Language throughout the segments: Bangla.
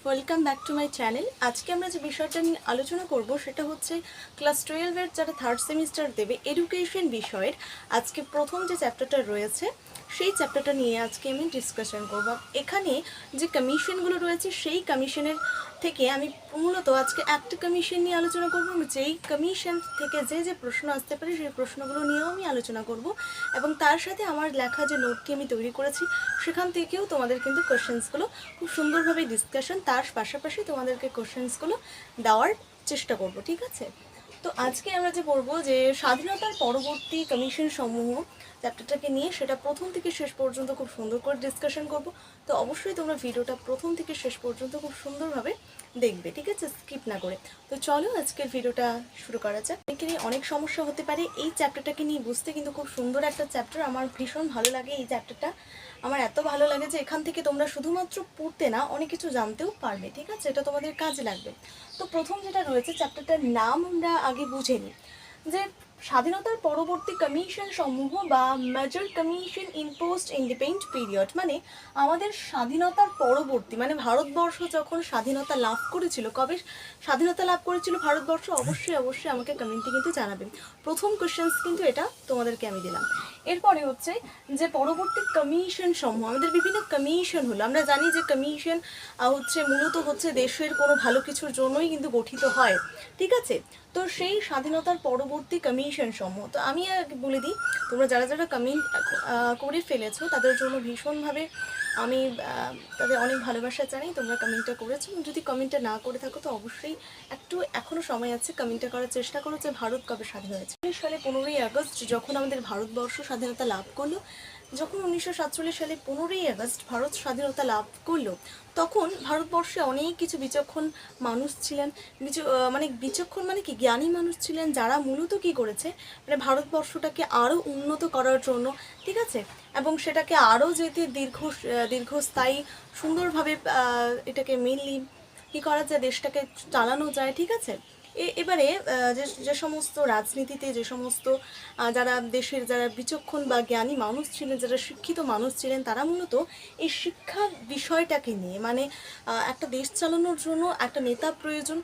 Welcome back to my channel. আজকে আমরা যে বিষয়টা নিয়ে আলোচনা করব সেটা হচ্ছে ক্লাস 12-এর যারা থার্ড সেমিস্টার দেবে এডুকেশন বিষয়ের আজকে প্রথম যে চ্যাপ্টারটা রয়েছে সেই চ্যাপ্টারটা নিয়ে আজকে আমি ডিসকাশন করব। এখানে যে কমিশনগুলো রয়েছে সেই কমিশনের থেকে আমি মূলত আজকে একটা কমিশন নিয়ে আলোচনা করব, যেই কমিশন থেকে যে যে প্রশ্ন আসতে পারে সেই প্রশ্নগুলো নিয়েও আমি আলোচনা করব এবং তার সাথে আমার লেখা যে নোটটি আমি তৈরি করেছি সেখান থেকেও তোমাদের কিন্তু কোশ্চেন্সগুলো খুব সুন্দরভাবে ডিসকাশন, তার পাশাপাশি তোমাদেরকে কোশ্চেন্সগুলো দেওয়ার চেষ্টা করব, ঠিক আছে? তো আজকে আমরা যে পড়বো যে স্বাধীনতার পরবর্তী কমিশন সমূহ চ্যাপ্টারটাকে নিয়ে, সেটা প্রথম থেকে শেষ পর্যন্ত খুব সুন্দর করে ডিসকাশন করব। তো অবশ্যই তোমরা ভিডিওটা প্রথম থেকে শেষ পর্যন্ত খুব সুন্দরভাবে দেখবে, ঠিক আছে, স্কিপ না করে। তো চলো আজকের ভিডিওটা শুরু করা যাক। অনেকেরই অনেক সমস্যা হতে পারে এই চ্যাপ্টারটাকে নিয়ে বুঝতে, কিন্তু খুব সুন্দর একটা চ্যাপ্টার। আমার ভীষণ ভালো লাগে এই চ্যাপ্টারটা, আমার এত ভালো লাগে যে এখান থেকে তোমরা শুধুমাত্র পড়তে না অনেক কিছু জানতেও পারবে, ঠিক আছে, এটা তোমাদের কাজে লাগবে। তো প্রথম যেটা রয়েছে চ্যাপ্টারটার নাম আমরা আগে বুঝে নিই, যে স্বাধীনতার পরবর্তী কমিশন সমূহ বা major commission in post independent period, মানে আমাদের স্বাধীনতার পরবর্তী, মানে ভারতবর্ষ যখন স্বাধীনতা লাভ করেছিল, কবে স্বাধীনতা লাভ করেছিল ভারতবর্ষ, অবশ্যই অবশ্যই আমাকে কমেন্টে কিন্তু জানাবেন। প্রথম কোশ্চেন্স কিন্তু এটা তোমাদেরকে আমি দিলাম। এরপরে হচ্ছে যে পরবর্তী কমিশন সমূহ, আমাদের বিভিন্ন কমিশন হলো, আমরা জানি যে কমিশন হচ্ছে মূলত হচ্ছে দেশের কোনো ভালো কিছুর জন্যই কিন্তু গঠিত হয়, ঠিক আছে? তো সেই স্বাধীনতার পরবর্তী কমিশন সমূহ, তো আমি বলে দিই, তোমরা যারা যারা কমেন্ট করে ফেলেছো তাদের জন্য ভীষণভাবে আমি তাদের অনেক ভালোবাসা জানাই। তোমরা কমেন্টটা করেছো, যদি কমেন্টটা না করে থাকো তো অবশ্যই একটু এখনও সময় আছে, কমেন্টটা করার চেষ্টা করো যে ভারত কবে স্বাধীন হয়েছে। সালে 15ই আগস্ট যখন আমাদের ভারতবর্ষ স্বাধীনতা লাভ করলো, যখন 1947 সালে 15ই আগস্ট ভারত স্বাধীনতা লাভ করলো, তখন ভারতবর্ষে অনেক কিছু বিচক্ষণ মানুষ ছিলেন, মানে বিচক্ষণ মানে কি, জ্ঞানী মানুষ ছিলেন, যারা মূলত কি করেছে, মানে ভারতবর্ষটাকে আরও উন্নত করার জন্য, ঠিক আছে, এবং সেটাকে আরও যেতে দীর্ঘস্থায়ী সুন্দরভাবে এটাকে মেনলি কী করা যায়, দেশটাকে চালানো যায়, ঠিক আছে। এবারে যে সমস্ত রাজনীতিতে যে সমস্ত যারা দেশের যারা বিচক্ষণ বা জ্ঞানী মানুষ ছিলেন, যারা শিক্ষিত মানুষ ছিলেন, তারা মূলত এই শিক্ষা বিষয়টাকে নিয়ে, মানে একটা দেশ চালানোর জন্য একটা নেতা প্রয়োজন,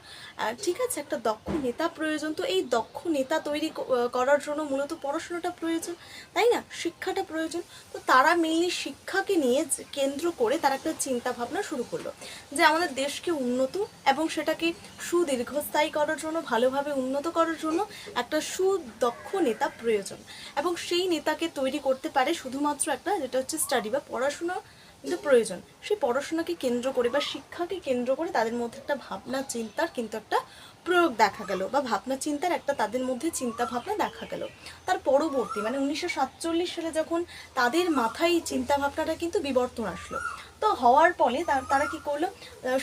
ঠিক আছে, একটা দক্ষ নেতা প্রয়োজন। তো এই দক্ষ নেতা তৈরি করার জন্য মূলত পড়াশোনাটা প্রয়োজন, তাই না, শিক্ষাটা প্রয়োজন। তো তারা মেনলি শিক্ষাকে নিয়ে কেন্দ্র করে তারা একটা চিন্তা ভাবনা শুরু করলো যে আমাদের দেশকে উন্নত এবং সেটাকে সুদীর্ঘস্থায়ী করার জন্য, ভালোভাবে উন্নত করার জন্য একটা সুদক্ষ নেতা প্রয়োজন, এবং সেই নেতাকে তৈরি করতে পারে শুধুমাত্র একটা, যেটা হচ্ছে স্টাডি বা পড়াশোনা কিন্তু প্রয়োজন। সেই পড়াশোনাকে কেন্দ্র করে বা শিক্ষাকে কেন্দ্র করে তাদের মধ্যে একটা ভাবনা চিন্তার কিন্তু একটা প্রয়োগ দেখা গেল, বা ভাবনা চিন্তার একটা তাদের মধ্যে চিন্তা ভাবনা দেখা গেল। তার পরবর্তী মানে 1947 সালে যখন তাদের মাথায় চিন্তা ভাবনাটা কিন্তু বিবর্তন আসলো, তো হওয়ার ফলে তারা কি করলো,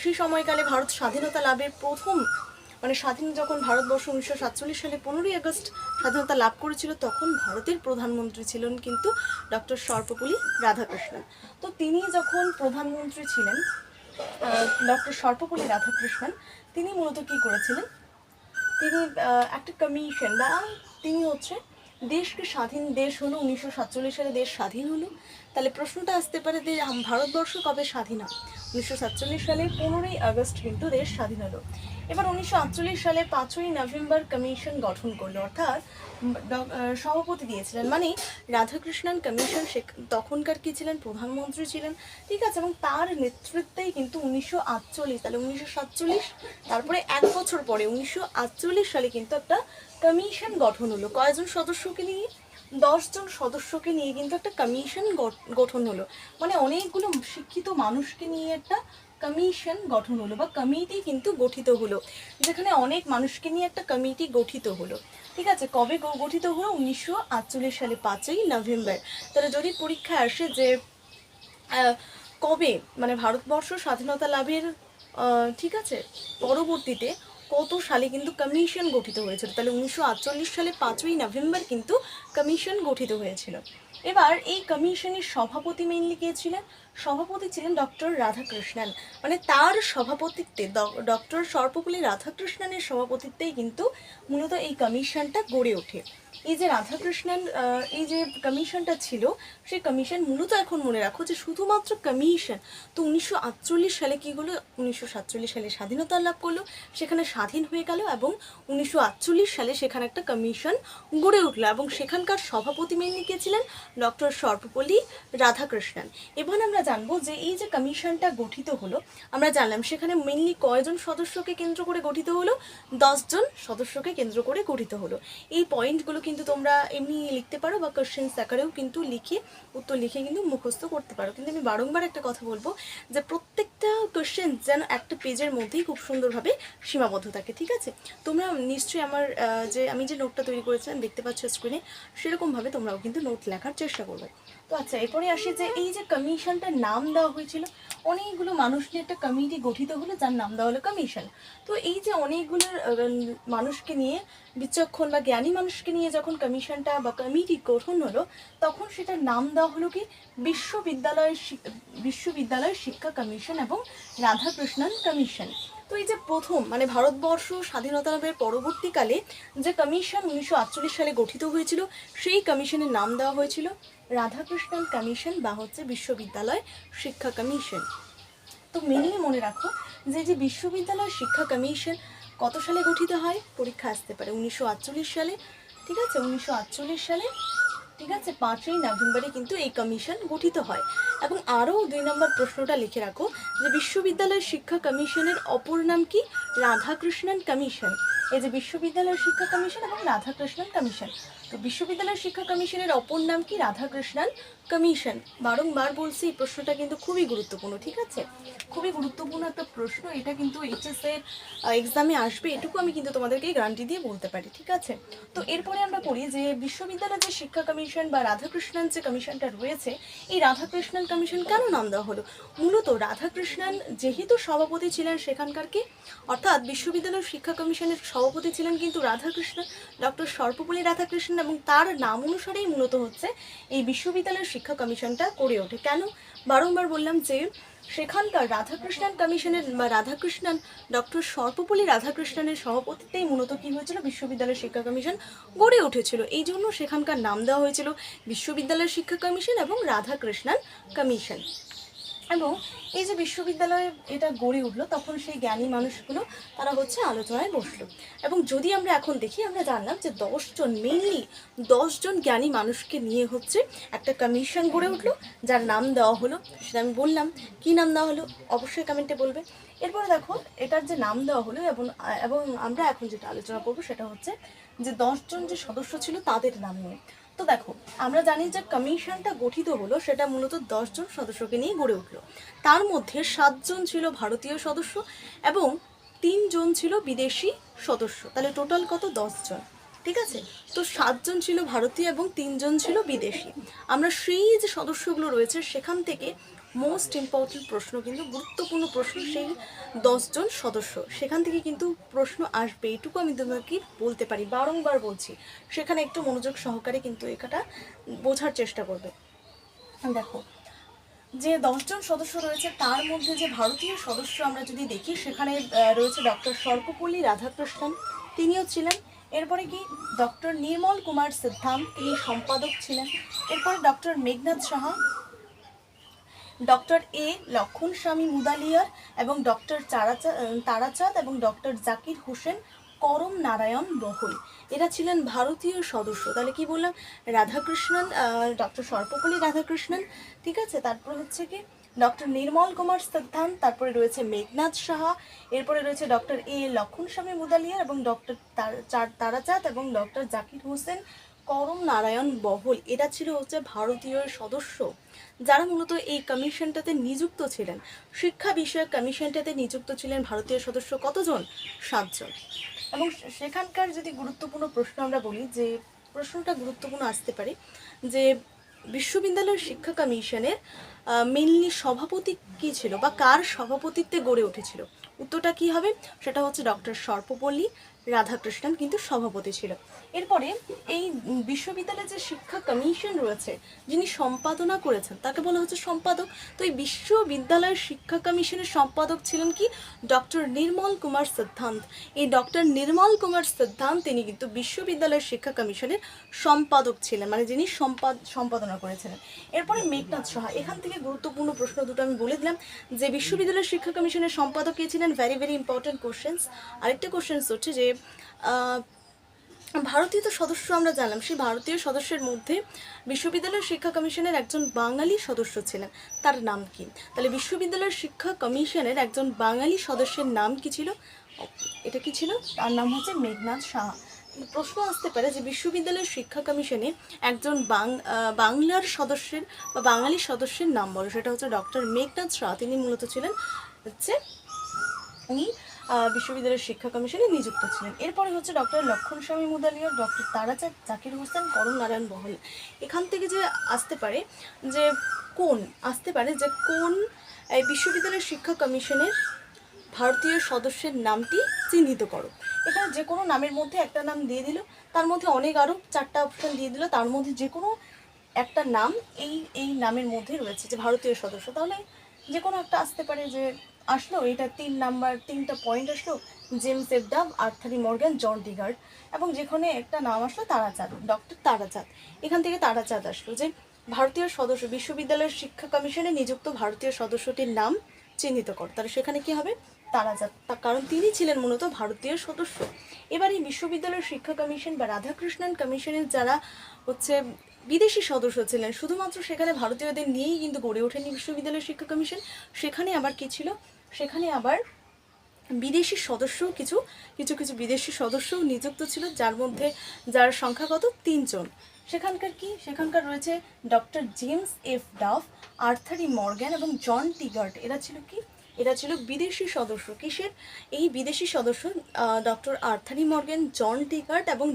সেই সময়কালে ভারত স্বাধীনতা লাভের প্রথম, মানে যখন ভারতবর্ষ 1947 সালে 15ই আগস্ট স্বাধীনতা লাভ করেছিল, তখন ভারতের প্রধানমন্ত্রী ছিলেন কিন্তু ডক্টর সর্বপল্লী রাধাকৃষ্ণন। তো তিনি যখন প্রধানমন্ত্রী ছিলেন, ডক্টর সর্বপল্লী রাধাকৃষ্ণন, তিনি মূলত কী করেছিলেন, তিনি একটা কমিশন বা তিনি হচ্ছে দেশকে স্বাধীন, দেশ হলো 1947 সালে দেশ স্বাধীন হলো। তাহলে প্রশ্নটা আসতে পারে যে ভারতবর্ষ কবে স্বাধীন হয়? 1947 সালে 15ই আগস্ট কিন্তু দেশ স্বাধীন হলো। এবার 1948 সালে 5ই নভেম্বর কমিশন গঠন করলো, অর্থাৎ সভাপতি দিয়েছিলেন, মানে রাধাকৃষ্ণন কমিশন তখনকার কি ছিলেন, প্রধানমন্ত্রী ছিলেন, ঠিক আছে, এবং তার নেতৃত্বেই কিন্তু 1948, তাহলে 1947 তারপরে এক বছর পরে 1948 সালে কিন্তু একটা কমিশন গঠন হলো। কয়জন সদস্যকে নিয়ে? 10 জন সদস্যকে নিয়ে কিন্তু একটা কমিশন গঠন হলো, মানে অনেকগুলো শিক্ষিত মানুষকে নিয়ে একটা কমিশন গঠন হলো বা কমিটি কিন্তু গঠিত হলো, যেখানে অনেক মানুষকে নিয়ে একটা কমিটি গঠিত হলো, ঠিক আছে। কবে গঠিত হলো? 1948 সালে 5ই নভেম্বর। তাহলে যদি পরীক্ষায় আসে যে কবে, মানে ভারতবর্ষ স্বাধীনতা লাভের ঠিক আছে পরবর্তীতে কত সালে কিন্তু কমিশন গঠিত হয়েছিল, তাহলে 1948 সালে 5ই নভেম্বর কিন্তু কমিশন গঠিত হয়েছিল। এবার এই কমিশনের সভাপতি মেইনলি কে ছিলেন? সভাপতি ছিলেন ডক্টর রাধাকৃষ্ণন, মানে তার সভাপতিত্বে, ডক্টর সর্বপল্লী রাধাকৃষ্ণনের সভাপতিত্বেই কিন্তু মূলত এই কমিশনটা গড়ে ওঠে, এই যে রাধাকৃষ্ণন এই যে কমিশনটা ছিল, সেই কমিশন মূলত এখন মনে রাখো যে শুধুমাত্র কমিশন। তো 1948 সালে কী হলো, 1947 সালে স্বাধীনতা লাভ করলো, সেখানে স্বাধীন হয়ে গেল, এবং 1948 সালে সেখানে একটা কমিশন গড়ে উঠলো, এবং সেখানকার সভাপতি মেনলি কে ছিলেন, ডক্টর সর্বপল্লী রাধাকৃষ্ণন। এবার আমরা জানবো যে এই যে কমিশনটা গঠিত হলো, আমরা জানলাম সেখানে মেনলি কয়জন সদস্যকে কেন্দ্র করে গঠিত হলো, 10 জন সদস্যকে কেন্দ্র করে গঠিত হলো। এই পয়েন্টগুলো কিন্তু তোমরা এমনি লিখতে পারো বা কোশ্চেন্স আকারেও কিন্তু লিখে উত্তর লিখে কিন্তু মুখস্থ করতে পারো। কিন্তু আমি বারংবার একটা কথা বলবো যে প্রত্যেকটা কোশ্চেন যেন একটা পেজের মধ্যেই খুব সুন্দরভাবে সীমাবদ্ধ থাকে, ঠিক আছে? তোমরা নিশ্চয়ই আমার আমি যে নোটটা তৈরি করেছিলাম দেখতে পাচ্ছ স্ক্রিনে, সেরকমভাবে তোমরাও কিন্তু নোট লেখার চেষ্টা করবে। তো আচ্ছা, এরপরে আসি যে এই যে কমিশনটার নাম দেওয়া হয়েছিল, অনেকগুলো মানুষ নিয়ে একটা কমিটি গঠিত হলো যার নাম দেওয়া হলো কমিশন। তো এই যে অনেকগুলো মানুষকে নিয়ে, বিচক্ষণ বা জ্ঞানী মানুষকে নিয়ে যখন কমিশনটা বা কমিটি গঠন হলো, তখন সেটার নাম দেওয়া হলো কি বিশ্ববিদ্যালয় শিক্ষা কমিশন এবং রাধাকৃষ্ণন কমিশন। তো এই যে প্রথম মানে ভারতবর্ষ স্বাধীনতা লাভের পরবর্তীকালে যে কমিশন 1948 সালে গঠিত হয়েছিল, সেই কমিশনের নাম দেওয়া হয়েছিল রাধাকৃষ্ণন কমিশন বা হচ্ছে বিশ্ববিদ্যালয় শিক্ষা কমিশন। তো মেনলি মনে রাখো যে বিশ্ববিদ্যালয় শিক্ষা কমিশন কত সালে গঠিত হয়, পরীক্ষা আসতে পারে 1948 সালে, ঠিক আছে? 1948 সালে, ঠিক আছে, 5ই নভেম্বরে কিন্তু এই কমিশন গঠিত হয়। এবং আরও 2 নম্বর প্রশ্নটা লিখে রাখো যে বিশ্ববিদ্যালয় শিক্ষা কমিশনের অপর নাম কি, রাধাকৃষ্ণন কমিশন। এই যে বিশ্ববিদ্যালয় শিক্ষা কমিশন এবং রাধাকৃষ্ণন কমিশন, তো বিশ্ববিদ্যালয় শিক্ষা কমিশনের অপর নাম কি, রাধাকৃষ্ণন কমিশন। বারংবার বলছি এই প্রশ্নটা কিন্তু খুবই গুরুত্বপূর্ণ, ঠিক আছে? খুবই গুরুত্বপূর্ণ একটা প্রশ্ন, এটা কিন্তু এইচএস এর এক্সামে আসবে, এটুকু আমি কিন্তু তোমাদেরকে গ্যারান্টি দিয়ে বলতে পারি, ঠিক আছে? তো এরপরে আমরা পড়ি যে বিশ্ববিদ্যালয় যে শিক্ষা কমিশন বা রাধাকৃষ্ণন যে কমিশনটা রয়েছে, এই রাধাকৃষ্ণন কমিশন কেন নাম দেওয়া হলো? মূলত রাধাকৃষ্ণন যেহেতু সভাপতি ছিলেন সেখানকার কি, অর্থাৎ বিশ্ববিদ্যালয় শিক্ষা কমিশনের সভাপতি ছিলেন কিন্তু রাধাকৃষ্ণন, ডক্টর সর্বপল্লী রাধাকৃষ্ণন, এবং তার নাম অনুসারেই মূলত হচ্ছে এই বিশ্ববিদ্যালয়ের শিক্ষা কমিশনটা গড়ে ওঠে। কেন? বারংবার বললাম যে সেখানকার রাধাকৃষ্ণন কমিশনের বা রাধাকৃষ্ণন, ডক্টর সর্বপল্লী রাধাকৃষ্ণনের সভাপতিত্বেই মূলত কী হয়েছিল, বিশ্ববিদ্যালয় শিক্ষা কমিশন গড়ে উঠেছিল। এই জন্য সেখানকার নাম দেওয়া হয়েছিল বিশ্ববিদ্যালয় শিক্ষা কমিশন এবং রাধাকৃষ্ণন কমিশন। এবং এই যে বিশ্ববিদ্যালয়ে এটা গড়ে উঠলো, তখন সেই জ্ঞানী মানুষগুলো তারা হচ্ছে আলোচনায় বসলো। এবং যদি আমরা এখন দেখি, আমরা জানলাম যে 10 জন, মেইনলি 10 জন জ্ঞানী মানুষকে নিয়ে হচ্ছে একটা কমিশন গড়ে উঠলো, যার নাম দেওয়া হলো, সেটা আমি বললাম। কী নাম দেওয়া হলো অবশ্যই কমেন্টে বলবে। এরপরে দেখো এটার যে নাম দেওয়া হলো, এবং আমরা এখন যেটা আলোচনা করবো সেটা হচ্ছে যে 10 জন যে সদস্য ছিল তাদের নাম নিয়ে। তো দেখো, আমরা জানি যে কমিশনটা গঠিত হলো সেটা মূলত 10 জন সদস্যকে নিয়ে গড়ে উঠলো। তার মধ্যে 7 জন ছিল ভারতীয় সদস্য এবং 3 জন ছিল বিদেশি সদস্য। তাহলে টোটাল কত, 10 জন, ঠিক আছে? তো 7 জন ছিল ভারতীয় এবং 3 জন ছিল বিদেশি। আমরা সেই যে সদস্যগুলো রয়েছে সেখান থেকে মোস্ট ইম্পর্টেন্ট প্রশ্ন, কিন্তু গুরুত্বপূর্ণ প্রশ্ন, সেই 10 জন সদস্য সেখান থেকে কিন্তু প্রশ্ন আসবে, এটুকু আমি তোমাকে বলতে পারি, বারংবার বলছি। সেখানে একটু মনোযোগ সহকারে কিন্তু এটা বোঝার চেষ্টা করবে। দেখো, যে 10 জন সদস্য রয়েছে তার মধ্যে যে ভারতীয় সদস্য আমরা যদি দেখি, সেখানে রয়েছে ডক্টর সর্বপল্লী রাধাকৃষ্ণন, তিনিও ছিলেন। এরপরে কি, ডক্টর নির্মল কুমার সিদ্ধান্ত, তিনি সম্পাদক ছিলেন। এরপরে doctor Meghnad Saha, doctor A Lakshmana Swami Mudaliar, এবং ডক্টর তারাচাঁদ এবং ডক্টর জাকির হোসেন করম নারায়ণ বহল, এরা ছিলেন ভারতীয় সদস্য। তাহলে কি বললাম, রাধাকৃষ্ণন, ডক্টর সর্বপল্লী রাধাকৃষ্ণন, ঠিক আছে? তারপর হচ্ছে কি ডক্টর নির্মল কুমার সিদ্ধান্ত, তারপরে রয়েছে মেঘনাথ সাহা, এরপরে রয়েছে ডক্টর এ লক্ষণ স্বামী মুদালিয়ার এবং ডক্টর তারাচাঁদ এবং ডক্টর জাকির হোসেন করম নারায়ণ বহল, এরা ছিল হচ্ছে ভারতীয় সদস্য, যারা মূলত এই কমিশনটাতে নিযুক্ত ছিলেন। শিক্ষা বিষয়ক কমিশনটাতে নিযুক্ত ছিলেন ভারতীয় সদস্য কতজন, 7 জন। এবং সেখানকার যদি গুরুত্বপূর্ণ প্রশ্ন আমরা বলি, যে প্রশ্নটা গুরুত্বপূর্ণ আসতে পারে যে বিশ্ববিদ্যালয়ের শিক্ষা কমিশনের মেনলি সভাপতি কী ছিল বা কার সভাপতিত্বে গড়ে উঠেছিল, উত্তরটা কী হবে, সেটা হচ্ছে ডক্টর সর্বপল্লী রাধাকৃষ্ণন কিন্তু সভাপতি ছিল। এরপরে এই বিশ্ববিদ্যালয়ের যে শিক্ষা কমিশন রয়েছে, যিনি সম্পাদনা করেছেন তাকে বলা হচ্ছে সম্পাদক। তো এই বিশ্ববিদ্যালয়ের শিক্ষা কমিশনের সম্পাদক ছিলেন কি ডক্টর নির্মল কুমার সিদ্ধান্ত। এই ডক্টর নির্মল কুমার সিদ্ধান্ত তিনি কিন্তু বিশ্ববিদ্যালয়ের শিক্ষা কমিশনের সম্পাদক ছিলেন, মানে যিনি সম্পাদনা করেছিলেন। এরপরে মেঘনাথ সাহা, এখান থেকে গুরুত্বপূর্ণ প্রশ্ন দুটো আমি বলে দিলাম যে বিশ্ববিদ্যালয়ের শিক্ষা কমিশনের সম্পাদক কে ছিলেন, ভেরি ভেরি ইম্পর্টেন্ট কোশ্চেন্স। আরেকটা কোশ্চেন্স হচ্ছে যে ভারতীয় তো সদস্য আমরা জানলাম, সেই ভারতীয় সদস্যের মধ্যে বিশ্ববিদ্যালয়ের শিক্ষা কমিশনের একজন বাঙালি সদস্য ছিলেন, তার নাম কি? তাহলে বিশ্ববিদ্যালয়ের শিক্ষা কমিশনের একজন বাঙালি সদস্যের নাম কি ছিল? এটা কি ছিল? তার নাম হচ্ছে মেঘনাথ সাহা। প্রশ্ন আসতে পারে যে বিশ্ববিদ্যালয়ের শিক্ষা কমিশনে একজন বাংলার সদস্যের বা বাঙালি সদস্যের নাম বলো, সেটা হচ্ছে ডক্টর মেঘনাথ সাহা। তিনি মূলত ছিলেন হচ্ছে উনি বিশ্ববিদ্যালয়ের শিক্ষা কমিশনে নিযুক্ত ছিলেন। এরপরে হচ্ছে ডক্টর লক্ষণ স্বামী মুদালিয়ার, ডক্টর তারাচাঁদ, জাকির হোসেন, করণ নারায়ণ বহল। এখান থেকে যে আসতে পারে যে কোন এই বিশ্ববিদ্যালয়ের শিক্ষা কমিশনের ভারতীয় সদস্যের নামটি চিহ্নিত করো। এখানে যে কোনো নামের মধ্যে একটা নাম দিয়ে দিল, তার মধ্যে অনেক আরও 4টা অপশান দিয়ে দিল, তার মধ্যে যে কোনো একটা নাম এই নামের মধ্যে রয়েছে যে ভারতীয় সদস্য, তাহলে যে কোনো একটা আসতে পারে। যে আসলো এটা 3টা পয়েন্ট আসলো, James F Dove, Arthur E Morgan, জন ডিগার্ড, এবং যেখানে একটা নাম আসলো তারাচাঁদ, ডক্টর তারাচাঁদ। এখান থেকে তারাচাঁদ আসলো যে ভারতীয় সদস্য, বিশ্ববিদ্যালয়ের শিক্ষা কমিশনে নিযুক্ত ভারতীয় সদস্যটির নাম চিহ্নিত কর। তাহলে সেখানে কি হবে? তারাচাঁদ, কারণ তিনি ছিলেন মূলত ভারতীয় সদস্য। এবার এই বিশ্ববিদ্যালয়ের শিক্ষা কমিশন বা রাধাকৃষ্ণন কমিশনের যারা হচ্ছে বিদেশি সদস্য ছিলেন, শুধুমাত্র সেখানে ভারতীয়দের নিয়েই কিন্তু গড়ে ওঠেনি বিশ্ববিদ্যালয়ের শিক্ষা কমিশন। সেখানে আবার কি ছিল? সেখানে আবার বিদেশি সদস্য কিছু বিদেশি সদস্যও নিযুক্ত ছিল, যার সংখ্যা কত? 3 জন। সেখানকার রয়েছে doctor James F Duff, Arthur E Morgan এবং জন টিগার্ট। এরা ছিল বিদেশি সদস্য। কিসের? এই বিদেশি সদস্য ডক্টর আর্থার ই মর্গ্যান, জন টিগার্ট এবং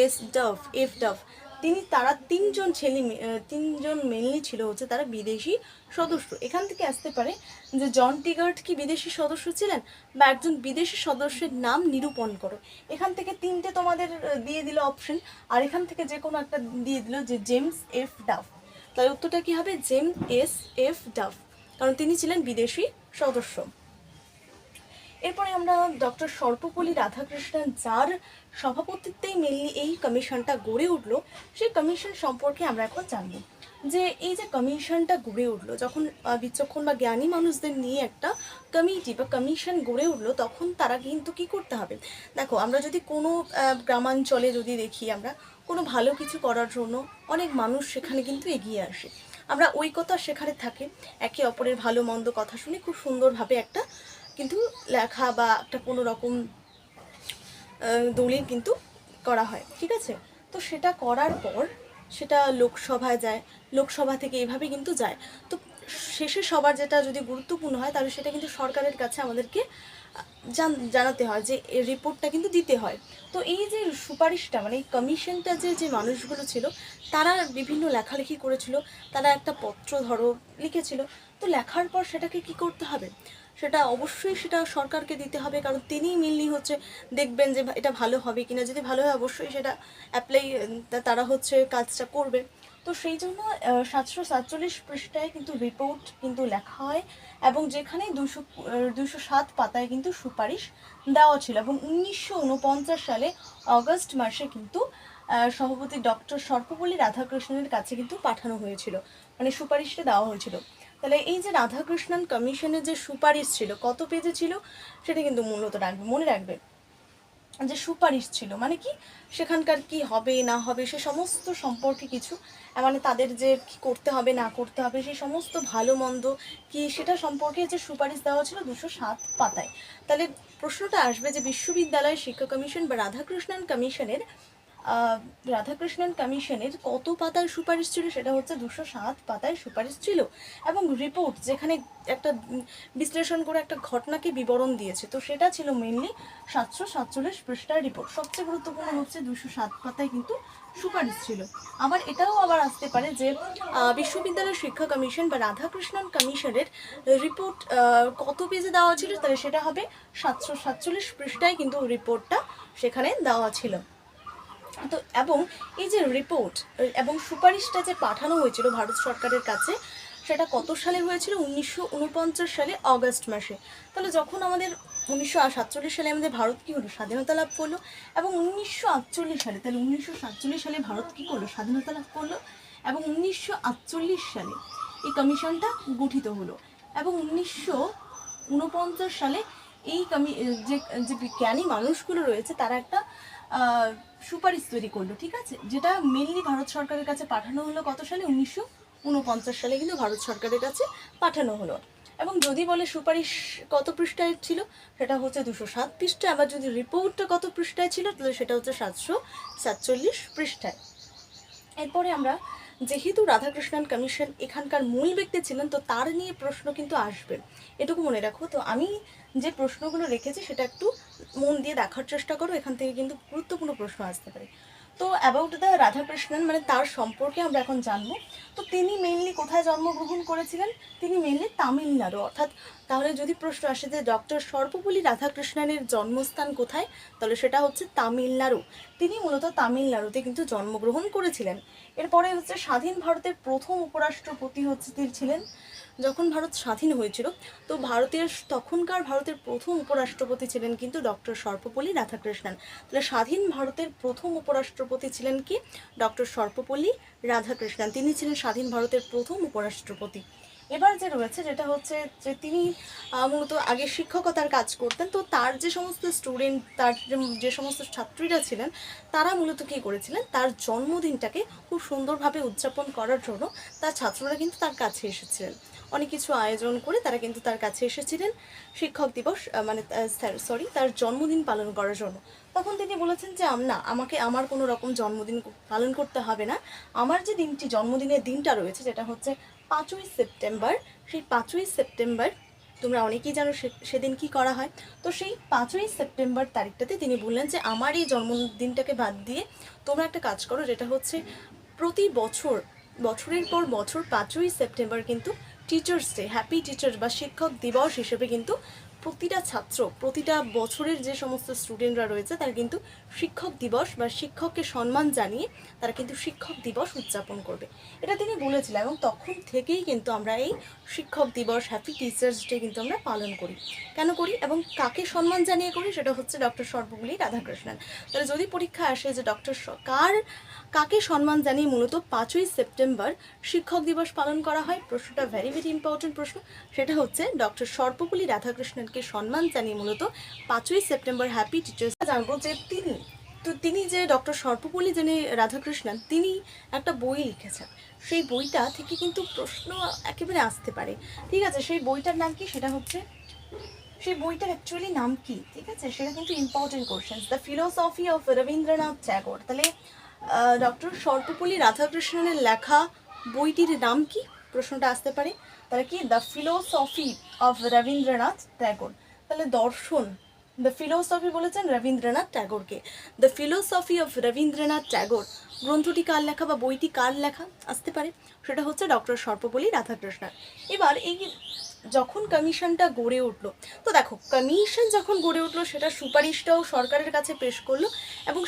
এফ ডাফ। তারা 3জন মেনলি ছিল হচ্ছে তারা বিদেশি সদস্য। এখান থেকে আসতে পারে যে জন টিগার্ট কি বিদেশি সদস্য ছিলেন, বা একজন বিদেশি সদস্যের নাম নিরূপণ করো। এখান থেকে 3টে তোমাদের দিয়ে দিল অপশন, আর এখান থেকে যে কোনো একটা দিয়ে দিল যে জেমস এফ ডাফ। তাহলে উত্তরটা কি হবে? জেমস এফ ডাফ, কারণ তিনি ছিলেন বিদেশি সদস্য। এরপরে আমরা ডক্টর সর্বপল্লী রাধাকৃষ্ণন, যার সভাপতিত্বেই মেনলি এই কমিশনটা গড়ে উঠলো, সেই কমিশন সম্পর্কে আমরা এখন জানব। যে এই যে কমিশনটা গড়ে উঠলো, যখন বিচক্ষণ বা জ্ঞানী মানুষদের নিয়ে একটা কমিটি বা কমিশন গড়ে উঠলো, তখন তারা কিন্তু কি করতে হবে? দেখো, আমরা যদি কোনো গ্রামাঞ্চলে যদি দেখি, আমরা কোনো ভালো কিছু করার জন্য অনেক মানুষ সেখানে কিন্তু এগিয়ে আসে। আমরা ঐক্যতা সেখানে থাকে, একে অপরের ভালো মন্দ কথা শুনে খুব সুন্দরভাবে একটা কিন্তু লেখা বা একটা কোনো রকম দলিল কিন্তু করা হয়, ঠিক আছে? তো সেটা করার পর সেটা লোকসভায় যায়, লোকসভা থেকে এভাবে কিন্তু যায়। তো শেষে সবার যেটা যদি গুরুত্বপূর্ণ হয়, তাহলে সেটা কিন্তু সরকারের কাছে আমাদেরকে জানাতে হয়, যে রিপোর্টটা কিন্তু দিতে হয়। তো এই যে সুপারিশটা, মানে এই কমিশনটা যে মানুষগুলো ছিল, তারা বিভিন্ন লেখালেখি করেছিল, তারা একটা পত্র লিখেছিল। তো লেখার পর সেটাকে কি করতে হবে? সেটা অবশ্যই সেটা সরকারকে দিতে হবে, কারণ তিনিই মেনলি হচ্ছে দেখবেন যে এটা ভালো হবে কিনা। যদি ভালো হয় অবশ্যই সেটা তারা হচ্ছে কাজটা করবে। তো সেই জন্য 747 পৃষ্ঠায় কিন্তু রিপোর্ট কিন্তু লেখা হয়, এবং যেখানে 207 পাতায় কিন্তু সুপারিশ দেওয়া ছিল, এবং 1949 সালে অগস্ট মাসে কিন্তু সভাপতি ডক্টর সর্বপল্লী রাধাকৃষ্ণনের কাছে কিন্তু পাঠানো হয়েছিল, মানে সুপারিশটা দেওয়া হয়েছিল। তাহলে এই যে রাধাকৃষ্ণন কমিশনের যে সুপারিশ ছিল, কত পেজে ছিল সেটা কিন্তু মনে রাখবে যে সুপারিশ ছিল মানে কি, সেখানকার কি হবে না হবে সে সমস্ত সম্পর্কে কিছু, মানে তাদের যে কি করতে হবে না করতে হবে, সেই সমস্ত ভালো মন্দ কি সেটা সম্পর্কে যে সুপারিশ দেওয়া ছিল 207 পাতায়। তাহলে প্রশ্নটা আসবে যে বিশ্ববিদ্যালয় শিক্ষা কমিশন বা রাধাকৃষ্ণন কমিশনের রাধাকৃষ্ণন কমিশনের কত পাতার সুপারিশ ছিল, সেটা হচ্ছে 207 পাতায় সুপারিশ ছিল। এবং রিপোর্ট যেখানে একটা বিশ্লেষণ করে একটা ঘটনাকে বিবরণ দিয়েছে, তো সেটা ছিল মেনলি 747 পৃষ্ঠার রিপোর্ট। সবচেয়ে গুরুত্বপূর্ণ হচ্ছে 207 পাতায় কিন্তু সুপারিশ ছিল। আবার এটাও আবার আসতে পারে যে বিশ্ববিদ্যালয় শিক্ষা কমিশন বা রাধাকৃষ্ণন কমিশনের রিপোর্ট কত পেজে দেওয়া ছিল, তাহলে সেটা হবে 747 পৃষ্ঠায় কিন্তু রিপোর্টটা সেখানে দেওয়া ছিল। তো এবং এই যে রিপোর্ট এবং সুপারিশটা যে পাঠানো হয়েছিল ভারত সরকারের কাছে, সেটা কত সালে হয়েছিল? 1949 সালে অগস্ট মাসে। তাহলে যখন আমাদের 1947 সালে আমাদের ভারত কী হলো? স্বাধীনতা লাভ করলো। এবং 1948 সালে, তাহলে 1947 সালে ভারত কী করলো? স্বাধীনতা লাভ করলো। এবং 1948 সালে এই কমিশনটা গঠিত হলো। এবং 1949 সালে এই যে বিজ্ঞানী মানুষগুলো রয়েছে তারা একটা সুপারিশ তৈরি করলো, ঠিক আছে, যেটা মেনলি ভারত সরকারের কাছে পাঠানো হলো কত সালে? 1949 সালে কিন্তু ভারত সরকারের কাছে পাঠানো হলো। এবং যদি বলে সুপারিশ কত পৃষ্ঠায় ছিল, সেটা হচ্ছে 207 পৃষ্ঠা। আবার যদি রিপোর্টটা কত পৃষ্ঠায় ছিল, তাহলে সেটা হচ্ছে 747 পৃষ্ঠায়। এরপরে আমরা, যেহেতু রাধাকৃষ্ণন কমিশন এখানকার মূল ব্যক্তি ছিলেন, তো তার নিয়ে প্রশ্ন কিন্তু আসবে, এটুকু মনে রাখো। তো আমি যে প্রশ্নগুলো রেখেছি সেটা একটু মন দিয়ে দেখার চেষ্টা করো, এখান থেকে কিন্তু গুরুত্বপূর্ণ প্রশ্ন আসতে পারে। তো অ্যাবাউট দ্য রাধাকৃষ্ণন, মানে তার সম্পর্কে আমরা এখন জানবো। তো তিনি মেইনলি কোথায় জন্মগ্রহণ করেছিলেন? তিনি মেইনলি তামিলনাড়ু। অর্থাৎ তাহলে যদি প্রশ্ন আসে যে ডক্টর সর্বপল্লী রাধাকৃষ্ণনের জন্মস্থান কোথায়, তাহলে সেটা হচ্ছে তামিলনাড়ু। তিনি মূলত তামিলনাড়ুতে কিন্তু জন্মগ্রহণ করেছিলেন। এরপরে হচ্ছে স্বাধীন ভারতের প্রথম উপরাষ্ট্রপতি হচ্ছে তিনি ছিলেন। যখন ভারত স্বাধীন হয়েছিল, তো তখনকার ভারতের প্রথম উপরাষ্ট্রপতি ছিলেন কিন্তু ডক্টর সর্বপল্লী রাধাকৃষ্ণন। তাহলে স্বাধীন ভারতের প্রথম উপরাষ্ট্রপতি ছিলেন কি? ডক্টর সর্বপল্লী রাধাকৃষ্ণন। তিনি ছিলেন স্বাধীন ভারতের প্রথম উপরাষ্ট্রপতি। এবার যে রয়েছে যেটা হচ্ছে যে তিনি মূলত আগে শিক্ষকতার কাজ করতেন। তো তার যে সমস্ত স্টুডেন্ট, তার যে সমস্ত ছাত্রীরা ছিলেন, তারা মূলত কী করেছিলেন? তার জন্মদিনটাকে খুব সুন্দরভাবে উদযাপন করার জন্য তার ছাত্ররা কিন্তু তার কাছে এসেছিলেন। অনেক কিছু আয়োজন করে তারা কিন্তু তার কাছে এসেছিলেন শিক্ষক দিবস তার জন্মদিন পালন করার জন্য। তখন তিনি বলেছেন যে না, আমাকে আমার কোনো রকম জন্মদিন পালন করতে হবে না। আমার যে জন্মদিনের দিনটা রয়েছে, যেটা হচ্ছে 5ই সেপ্টেম্বর, সেই 5ই সেপ্টেম্বর তোমরা অনেকেই জানো সেদিন কি করা হয়। তো সেই 5ই সেপ্টেম্বর তারিখটাতে তিনি বললেন যে আমার এই জন্মদিনটাকে বাদ দিয়ে তোমরা একটা কাজ করো, যেটা হচ্ছে প্রতি বছরের পর বছর 5ই সেপ্টেম্বর কিন্তু টিচার্স ডে, হ্যাপি টিচার্স বা শিক্ষক দিবস হিসেবে কিন্তু প্রতিটা ছাত্র, প্রতিটা বছরের যে সমস্ত স্টুডেন্টরা রয়েছে তারা কিন্তু শিক্ষক দিবস বা শিক্ষককে সম্মান জানিয়ে তারা কিন্তু শিক্ষক দিবস উদযাপন করবে, এটা তিনি বলেছিলেন। এবং তখন থেকেই কিন্তু আমরা এই শিক্ষক দিবস, হ্যাপি টিচার্স ডে কিন্তু আমরা পালন করি। কেন করি এবং কাকে সম্মান জানিয়ে করি, সেটা হচ্ছে ডক্টর সর্বপল্লী রাধাকৃষ্ণন। তাহলে যদি পরীক্ষা আসে যে কাকে সম্মান জানিয়ে মূলত 5ই সেপ্টেম্বর শিক্ষক দিবস পালন করা হয়, প্রশ্নটা ভেরি ভেরি ইম্পর্টেন্ট প্রশ্ন। সেটা হচ্ছে ডক্টর সর্বপল্লী রাধাকৃষ্ণনকে সম্মান জানিয়ে মূলত 5ই সেপ্টেম্বর হ্যাপি টিচার্স। জানবো যে তিনি যে ডক্টর সর্বপল্লী রাধাকৃষ্ণন, তিনি একটা বই লিখেছেন। সেই বইটা থেকে কিন্তু প্রশ্ন একেবারে আসতে পারে, ঠিক আছে। সেই বইটার নাম কি? সেটা হচ্ছে, সেই বইটার অ্যাকচুয়ালি নাম কি, ঠিক আছে, সেটা কিন্তু important question. The philosophy of Rabindranath Tagore. তাহলে ডক্টর সর্বপল্লী রাধাকৃষ্ণনের লেখা বইটির নাম কি? প্রশ্নটা আসতে পারে। তাহলে কি? The philosophy of Rabindranath Tagore. তাহলে দর্শন, দ্য ফিলোসফি বলেছেন রবীন্দ্রনাথ ট্যাগোরকে। The philosophy of Rabindranath Tagore গ্রন্থটি কার লেখা বা বইটি কার লেখা আসতে পারে? সেটা হচ্ছে ডক্টর সর্বপল্লী রাধাকৃষ্ণন। এবার এই যখন কমিশনটা গড়ে উঠলো, তো দেখো কমিশন যখন গড়ে উঠলো সেটা সুপারিশটাও সরকারের কাছে পেশ করলো। এবং